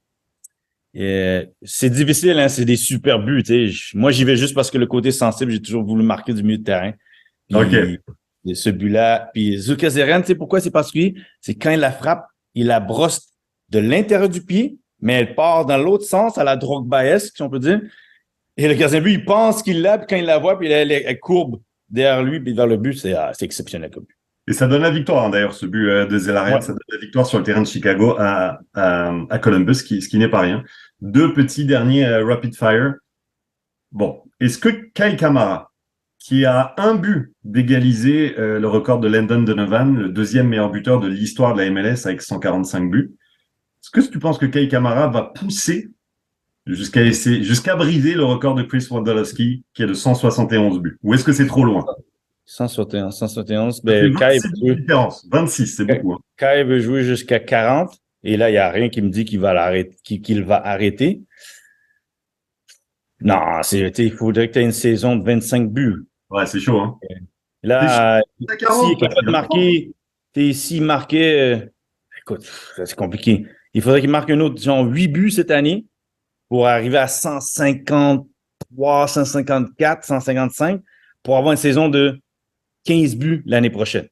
c'est difficile, hein, c'est des super buts. Moi, j'y vais juste parce que le côté sensible, j'ai toujours voulu marquer du milieu de terrain. Puis, OK. ce but-là. Puis Lucas Zelarayan, tu sais pourquoi c'est particulier? C'est quand il la frappe, il la brosse de l'intérieur du pied, mais elle part dans l'autre sens, à la Drogba-esque, si on peut dire. Et le gardien de but, il pense qu'il l'a, puis quand il la voit, puis elle courbe derrière lui, puis vers le but, c'est exceptionnel comme but. Et ça donne la victoire, hein, d'ailleurs, ce but de Zelarayan. Ouais. Ça donne la victoire sur le terrain de Chicago à Columbus, ce qui n'est pas rien. Deux petits derniers rapid fire. Bon, est-ce que Kyle Kamara, qui a un but d'égaliser le record de Landon Donovan, le deuxième meilleur buteur de l'histoire de la MLS avec 145 buts, est-ce que tu penses que Kyle Kamara va pousser jusqu'à briser le record de Chris Wondolowski, qui est de 171 buts? Ou est-ce que c'est trop loin? 171. Ben, 26 différence. 26, c'est beaucoup. Hein. Kai veut jouer jusqu'à 40. Et là, il n'y a rien qui me dit qu'il va arrêter. Non, il faudrait que tu aies une saison de 25 buts. Ouais, c'est chaud. Hein. Là, s'il est capable de marquer, s'il marquait, écoute, c'est compliqué. Il faudrait qu'il marque un autre, genre 8 buts cette année pour arriver à 153, 154, 155 pour avoir une saison de 15 buts l'année prochaine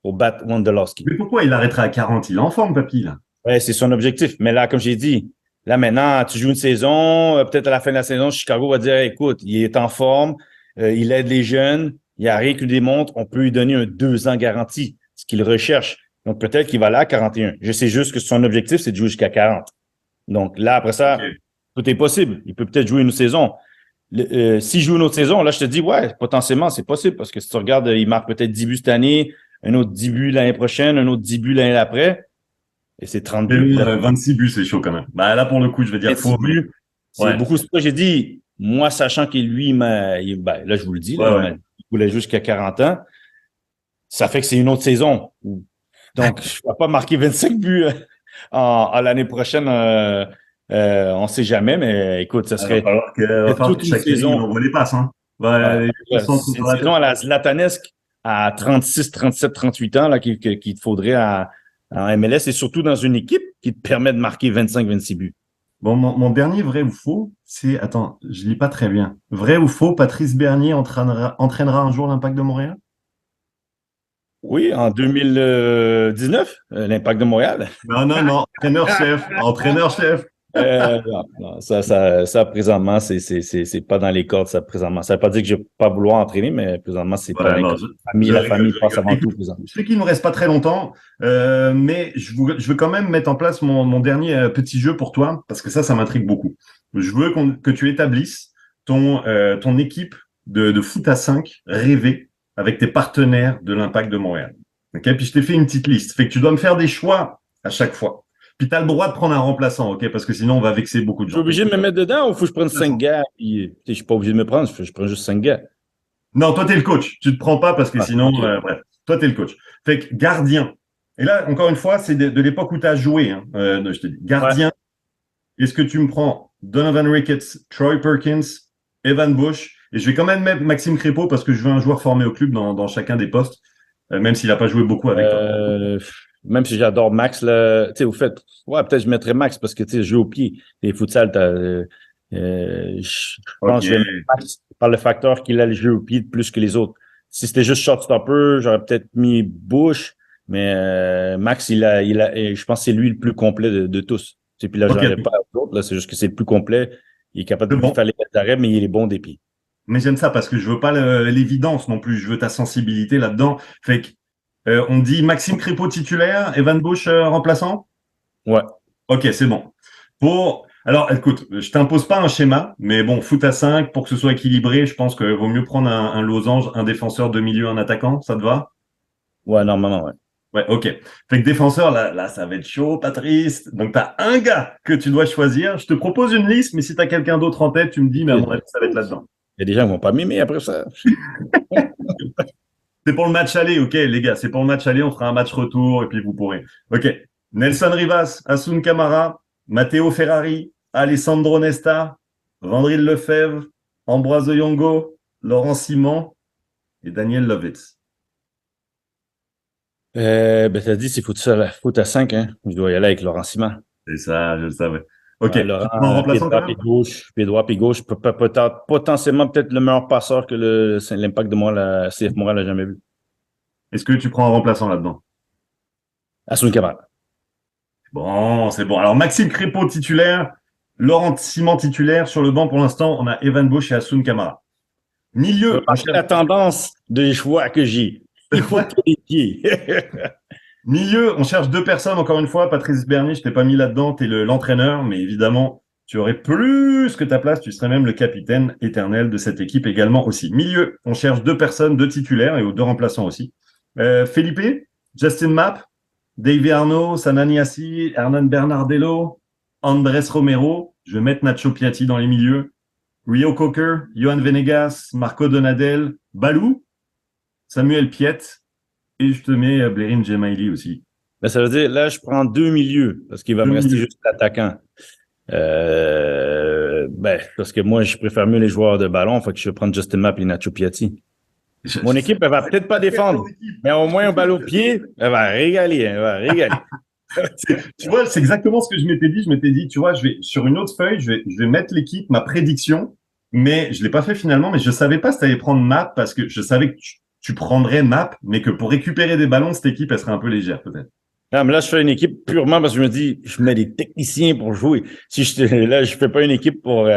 pour battre Wondolowski. Mais pourquoi il arrêtera à 40? Il est en forme, papy, là. Ouais, c'est son objectif. Mais là, comme j'ai dit, là maintenant, tu joues une saison, peut-être à la fin de la saison, Chicago va dire, écoute, il est en forme, il aide les jeunes, il n'y a rien qui lui démontre, on peut lui donner un 2 ans garanti, ce qu'il recherche. Donc peut-être qu'il va là à 41. Je sais juste que son objectif, c'est de jouer jusqu'à 40. Donc là, après ça, tout est possible. Il peut peut-être jouer une saison. S'il joue une autre saison, là, je te dis, ouais, potentiellement, c'est possible parce que si tu regardes, il marque peut-être 10 buts cette année, un autre 10 buts l'année prochaine, un autre 10 buts l'année d'après. Et c'est 30 buts. 26 buts, c'est chaut quand même. Bah, là, pour le coup, je vais dire faux. Buts, c'est beaucoup. C'est pour ça que j'ai dit, moi, sachant que lui, là, je vous le dis, il voulait jusqu'à 40 ans. Ça fait que c'est une autre saison. Donc, je ne vais pas marquer 25 buts à l'année prochaine. On ne sait jamais, mais écoute, ça serait. Il va falloir que chaque saison, il envoie les passes. Hein. C'est une saison à la Zlatanesque à 36, 37, 38 ans là, qu'il te faudrait en MLS et surtout dans une équipe qui te permet de marquer 25, 26 buts. Bon, mon dernier vrai ou faux, c'est... Attends, je lis pas très bien. Vrai ou faux, Patrice Bernier entraînera un jour l'Impact de Montréal? Oui, en 2019, l'Impact de Montréal. Non, entraîneur-chef. Entraîneur-chef. Non, ça, présentement, c'est pas dans les cordes, ça, présentement. Ça veut pas dire que je vais pas vouloir entraîner, mais présentement, c'est pas Ouais, dans les non, cordes. La famille je passe rigole. avant tout, Écoute, présentement. je sais qu'il nous reste pas très longtemps, mais je veux quand même mettre en place mon dernier petit jeu pour toi, parce que ça m'intrigue beaucoup. Je veux que tu établisses ton équipe de foot à 5 rêvée avec tes partenaires de l'Impact de Montréal. Ok. Puis je t'ai fait une petite liste. Fait que tu dois me faire des choix à chaque fois. Puis tu as le droit de prendre un remplaçant, ok? Parce que sinon, on va vexer beaucoup de Je suis gens. obligé de me mettre dedans ou faut que je prenne 5 gars? Puis, je suis pas obligé de me prendre, je prends juste 5 gars. Non, toi, t'es le coach. Tu te prends pas parce que Ah, sinon, OK. bref, toi, t'es le coach. Fait que gardien. Et là, encore une fois, c'est de l'époque où tu as joué. Hein. Je te dis, Ouais. gardien, est-ce que tu me prends Donovan Ricketts, Troy Perkins, Evan Bush? Et je vais quand même mettre Maxime Crépeau parce que je veux un joueur formé au club dans chacun des postes, même s'il n'a pas joué beaucoup avec toi. Euh, Même si j'adore Max, là, tu sais, au fait, ouais, peut-être je mettrais Max parce que, tu sais, je joue au pied. Les futsal, je Ok. pense que je vais mettre Max par le facteur qu'il a le jeu au pied plus que les autres. Si c'était juste shortstopper, j'aurais peut-être mis Bush, mais Max, je pense que c'est lui le plus complet de tous. Et puis là, Ok. j'aurais pas d'autres, là, c'est juste que c'est le plus complet. Il est capable C'est de bon. faire les arrêts, mais il est bon des pieds. Mais j'aime ça parce que je veux pas l'évidence non plus. Je veux ta sensibilité là-dedans. Fait que, on dit Maxime Crépeau titulaire, Evan Bush remplaçant? Ouais. Ok, c'est bon. Alors, écoute, je t'impose pas un schéma, mais bon, foot à 5 pour que ce soit équilibré, je pense qu'il vaut mieux prendre un losange, un défenseur de milieu, un attaquant, ça te va? Ouais, normalement, ouais. Ouais, ok. Fait que défenseur, là, ça va être chaud, Patrice. Donc, tu as un gars que tu dois choisir. Je te propose une liste, mais si tu as quelqu'un d'autre en tête, tu me dis, mais à Il mon avis, ça va être là-dedans. y a des gens qui vont pas m'aimer après ça. C'est pour le match aller, ok, les gars, c'est pour le match aller, on fera un match retour et puis vous pourrez. Ok. Nelson Rivas, Asun Camara, Matteo Ferrari, Alessandro Nesta, Vandril Lefebvre, Ambroise Yongo, Laurent Simon et Daniel Lovitz. Ben, t'as dit, c'est foot à 5, hein. Je dois y aller avec Laurent Simon. C'est ça, je le savais. Ok. Ouais, Tu prends un Laurent, pied remplaçant quand droit, même? pied droit, pied gauche, potentiellement peut-être le meilleur passeur que l'Impact de moi, la CF Montréal n'a jamais vu. Est-ce que tu prends un remplaçant là-dedans? Assun Camara. Bon, c'est bon. Alors, Maxime Crépeau titulaire, Laurent Simon titulaire. Sur le banc, pour l'instant, on a Evan Bush et Asun Camara. Milieu, on Remarquez cherche la tendance de choix que j'ai. Il faut tous les pieds. Milieu, on cherche deux personnes, encore une fois. Patrice Bernier, je t'ai pas mis là-dedans, tu es l'entraîneur, mais évidemment, tu aurais plus que ta place, tu serais même le capitaine éternel de cette équipe également aussi. Milieu, on cherche deux personnes, deux titulaires et deux remplaçants aussi. Felipe, Justin Mapp, Davy Arnaud, Sanani Assi, Hernan Bernardello, Andrés Romero, je vais mettre Nacho Piatti dans les milieux, Rio Coker, Johan Venegas, Marco Donadel, Balou, Samuel Piet, et je te mets Blairim Gemaili aussi. Ben, ça veut dire, là, je prends 2 milieux parce qu'il va Deux me rester milieux. juste l'attaquant. Parce que moi, je préfère mieux les joueurs de ballon. Fait que je vais prendre Justin Mapp et Nacho Piatti. Mon équipe, elle va peut-être pas défendre, mais au moins, au ballon au pied, elle va régaler. Elle va régaler. Tu vois, c'est exactement ce que je m'étais dit. Je m'étais dit, tu vois, je vais sur une autre feuille, je vais mettre l'équipe, ma prédiction, mais je l'ai pas fait finalement. Mais je savais pas si tu allais prendre Map parce que je savais que tu prendrais Map, mais que pour récupérer des ballons, cette équipe, elle serait un peu légère peut-être. Non, mais là, je fais une équipe purement parce que je me dis, je mets des techniciens pour jouer. Là, je fais pas une équipe pour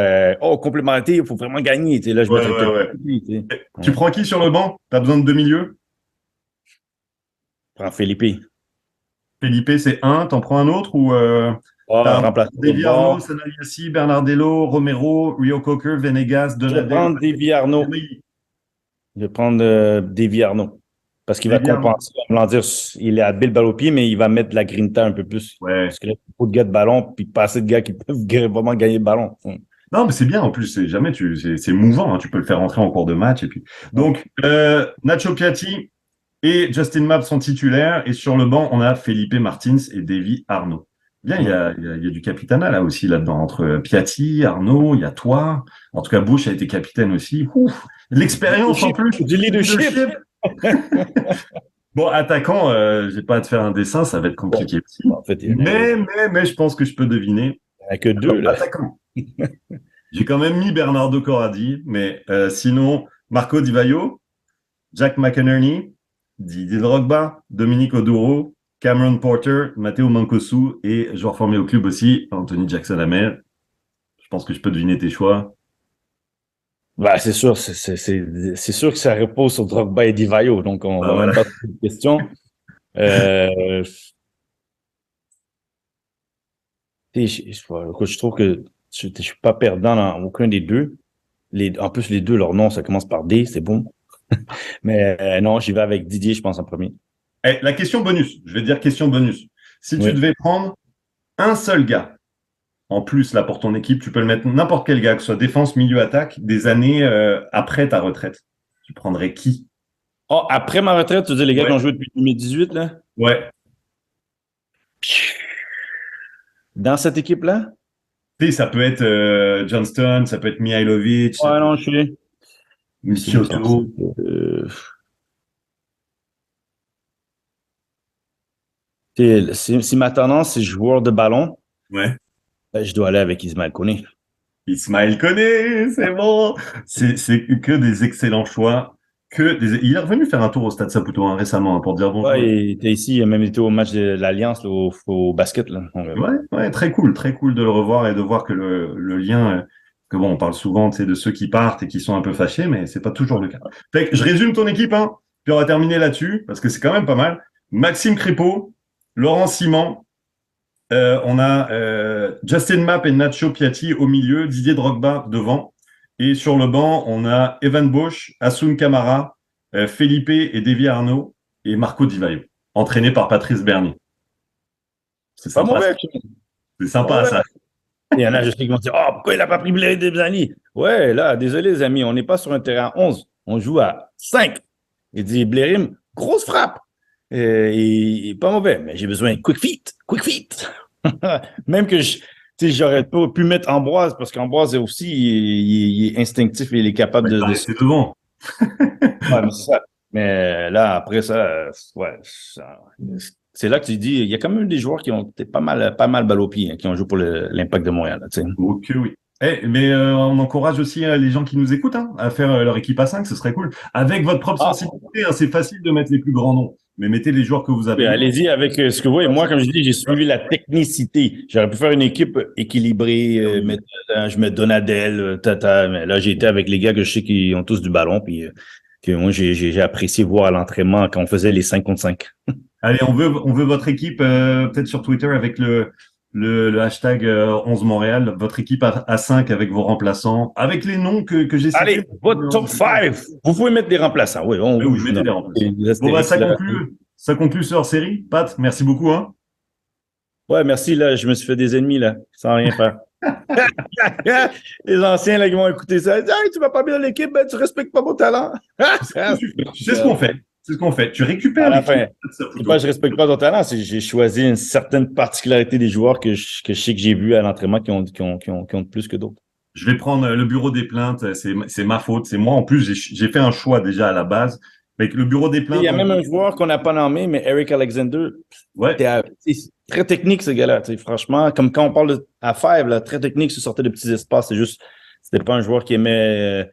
complémenter, il faut vraiment gagner. Tu sais, là, je Ouais, mettrais ouais, peut-être ouais. lui, tu sais. Tu Ouais. prends qui sur le banc? T'as besoin de deux milieux? Je prends Philippe. Felipe, c'est un. T'en prends un autre ou Ah, t'as remplace l'autre Davy Arnaud, bord. Sanaliassi, Bernardello, Romero, Rio Coker, Venegas, Je vais Donadel, prendre Davy Arnaud. Emery. Je vais prendre Davy Arnaud. Parce qu'il va Davy Arnaud. compenser. En voulant dire, il est habile balle au pied, mais il va mettre de la grinta un peu plus. Ouais. Parce que là, il y a beaucoup de gars de ballon, puis pas assez de gars qui peuvent vraiment gagner le ballon. Non, mais c'est bien. En plus, c'est mouvant. Hein, tu peux le faire rentrer en cours de match et puis. Donc, Nacho Piatti et Justin Mapp sont titulaires et sur le banc, on a Felipe Martins et Davy Arnaud. Bien, Ouais. il y a du capitana là aussi là-dedans entre Piatti, Arnaud, il y a toi. En tout cas, Bush a été capitaine aussi. Ouf, l'expérience en plus. Du leadership. Bon, attaquant, j'ai pas à te faire un dessin, ça va être Bon, compliqué aussi. en fait, il n'y en Mais, je pense que je peux deviner. a que Alors, deux, là. attaquant. J'ai quand même mis Bernardo Corradi, mais sinon, Marco Di Vaio, Jack McInerney, Didier Drogba, Dominique Oduro, Cameron Porter, Matteo Mancosu et joueur formé au club aussi, Anthony Jackson-Hamel. Je pense que je peux deviner tes choix. Bah, c'est sûr, c'est sûr que ça repose sur Drogba et Divayo, donc on Bah, va voilà. même pas poser de questions. Euh, je trouve que je suis pas perdant dans aucun des deux. En plus, les deux, leur nom, ça commence par D, c'est bon. Mais non, j'y vais avec Didier, je pense, en premier. La question bonus, je vais te dire question bonus. Si tu Oui. devais prendre un seul gars en plus là pour ton équipe, tu peux le mettre n'importe quel gars, que ce soit défense, milieu, attaque, des années après ta retraite. Tu prendrais qui? Oh, après ma retraite, tu dis les gars qui Ouais. ont joué depuis 2018, là? Ouais. Dans cette équipe-là? Tu sais, ça peut être Johnston, ça peut être Mihailovic, ça Ouais, peut non, être je sais. Mais c'est lui qui en Misiotto. si ma tendance, c'est joueur de ballon, Ouais. ben, je dois aller avec Ismaël Koné. Ismaël Koné, c'est bon. C'est que des excellents choix. Il est revenu faire un tour au Stade Saputo hein, récemment hein, pour dire bonjour. Ouais, il était ici, il a même été au match de l'Alliance, là, au basket. Là. Donc, Ouais, ouais, très cool de le revoir et de voir que le lien, que bon, on parle souvent, tu sais, de ceux qui partent et qui sont un peu fâchés, mais c'est pas toujours le cas. Fait que je résume ton équipe, hein, puis on va terminer là-dessus, parce que c'est quand même pas mal. Maxime Crépeau, Laurent Simon, on a Justin Mapp et Nacho Piatti au milieu, Didier Drogba devant, et sur le banc, on a Evan Bosch, Asun Camara, Felipe et Davy Arnaud, et Marco Di Vaio, entraîné par Patrice Bernier. C'est pas sympa, ça. mauvais. C'est Pas sympa, mauvais. ça. Il y en a, je sais, qui vont dire, oh, pourquoi il n'a pas pris Blair Debzani? Ouais, là, désolé, les amis, on n'est pas sur un terrain à 11, on joue à 5. Il dit, Blairim, grosse frappe. Et pas mauvais, mais j'ai besoin de quick feet, quick feet. Même que j'aurais pas pu mettre Ambroise, parce qu'Ambroise est aussi, il est instinctif et il est capable Ouais, de t'as resté devant. Ouais, mais c'est ça. Mais là, après ça, ouais, c'est là que tu dis, il y a quand même des joueurs qui ont été pas mal balle au pied, hein, qui ont joué pour l'Impact de Montréal, là, tu sais. Ok, oui. Mais on encourage aussi les gens qui nous écoutent hein, à faire leur équipe à 5, ce serait cool. Avec votre propre Ah, sensibilité, hein, c'est facile de mettre les plus grands noms, mais mettez les joueurs que vous oui, avez aimés. allez-y avec ce que vous voyez. Moi, comme je dis, j'ai suivi la technicité. J'aurais pu faire une équipe équilibrée, je mets Donadel, Tata, mais là, j'ai été avec les gars que je sais qui ont tous du ballon, puis que moi, j'ai apprécié voir à l'entraînement quand on faisait les 5 contre 5. Allez, on veut votre équipe, peut-être sur Twitter avec le hashtag 11 Montréal, votre équipe à 5 avec vos remplaçants, avec les noms que j'ai cités. Allez, votre top 5. Vous pouvez mettre des remplaçants. Oui, on Oui, oui, bouge. mettez Non. les remplaçants. Les Bon, bah, Astérix, là. ça conclut ce hors-série. Pat, merci beaucoup. Hein. Ouais, merci, là. Je me suis fait des ennemis, là, sans rien faire. Les anciens, là, qui vont écouter ça. Hey, tu vas pas bien l'équipe, ben, tu respectes pas mon talent. Tu sais ce qu'on fait. C'est ce qu'on fait. Tu récupères À la l'équipe. fin, c'est pas que je respecte pas ton talent, c'est que j'ai choisi une certaine particularité des joueurs que je sais que j'ai vu à l'entraînement qui ont plus que d'autres. Je vais prendre le bureau des plaintes. C'est ma faute. C'est moi. En plus, j'ai fait un choix déjà à la base. Avec le bureau des Il plaintes, y a même un joueur qu'on n'a pas nommé, mais Eric Alexander, ouais. c'est très technique, ce gars-là. Franchement, comme quand on parle à Five, là, très technique, se sortait de petits espaces. C'était pas un joueur qui aimait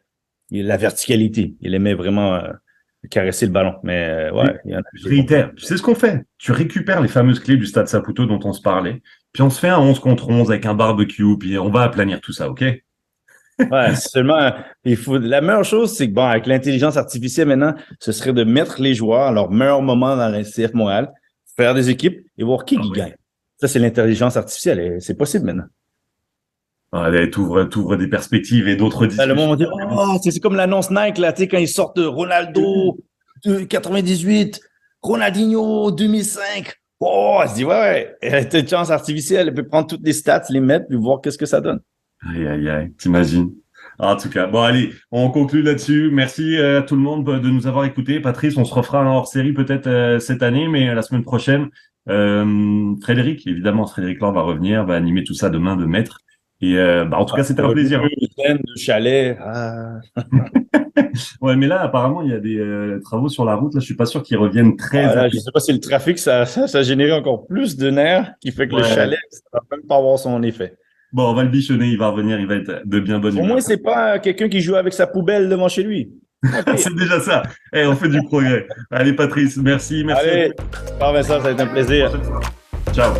la verticalité. Il aimait vraiment caresser le ballon. Mais ouais, il y en a. Je réitère. Tu sais ce qu'on fait? Tu récupères les fameuses clés du Stade Saputo dont on se parlait. Puis on se fait un 11 contre 11 avec un barbecue. Puis on va aplanir tout ça, OK? Ouais, seulement, la meilleure chose, c'est que, bon, avec l'intelligence artificielle maintenant, ce serait de mettre les joueurs à leur meilleur moment dans la CF Montréal, faire des équipes et voir qui gagne. Ça, c'est l'intelligence artificielle et c'est possible maintenant. Allez, t'ouvres des perspectives et d'autres Ben, le discussions. monde dit, oh, c'est comme l'annonce Nike, là, tu sais, quand ils sortent de Ronaldo, 98, Ronaldinho, 2005. Oh, elle se dit, ouais, l'intelligence artificielle, elle peut prendre toutes les stats, les mettre, puis voir qu'est-ce que ça donne. Aïe, aïe, aïe, t'imagines. En tout cas, bon, allez, on conclut là-dessus. Merci à tout le monde de nous avoir écoutés. Patrice, on se refera un hors-série peut-être cette année, mais la semaine prochaine. Frédéric, évidemment, Frédéric Laure va revenir, va animer tout ça demain de maître. Et en tout cas, c'était un plaisir. De chalet. Ah. Ouais, mais là, apparemment, il y a des travaux sur la route. Là, je suis pas sûr qu'ils reviennent très. Ah, là, je ne sais pas si le trafic, ça a généré encore plus de nerfs qui fait que le chalet, ça ne va même pas avoir son effet. Bon, on va le bichonner, il va revenir, il va être de bien bonne Au humeur. moins, c'est pas quelqu'un qui joue avec sa poubelle devant chez lui. C'est déjà ça. Eh, on fait du progrès. Allez, Patrice, merci. Merci à Allez, par Vincent, ça a été un plaisir. toi. Ciao.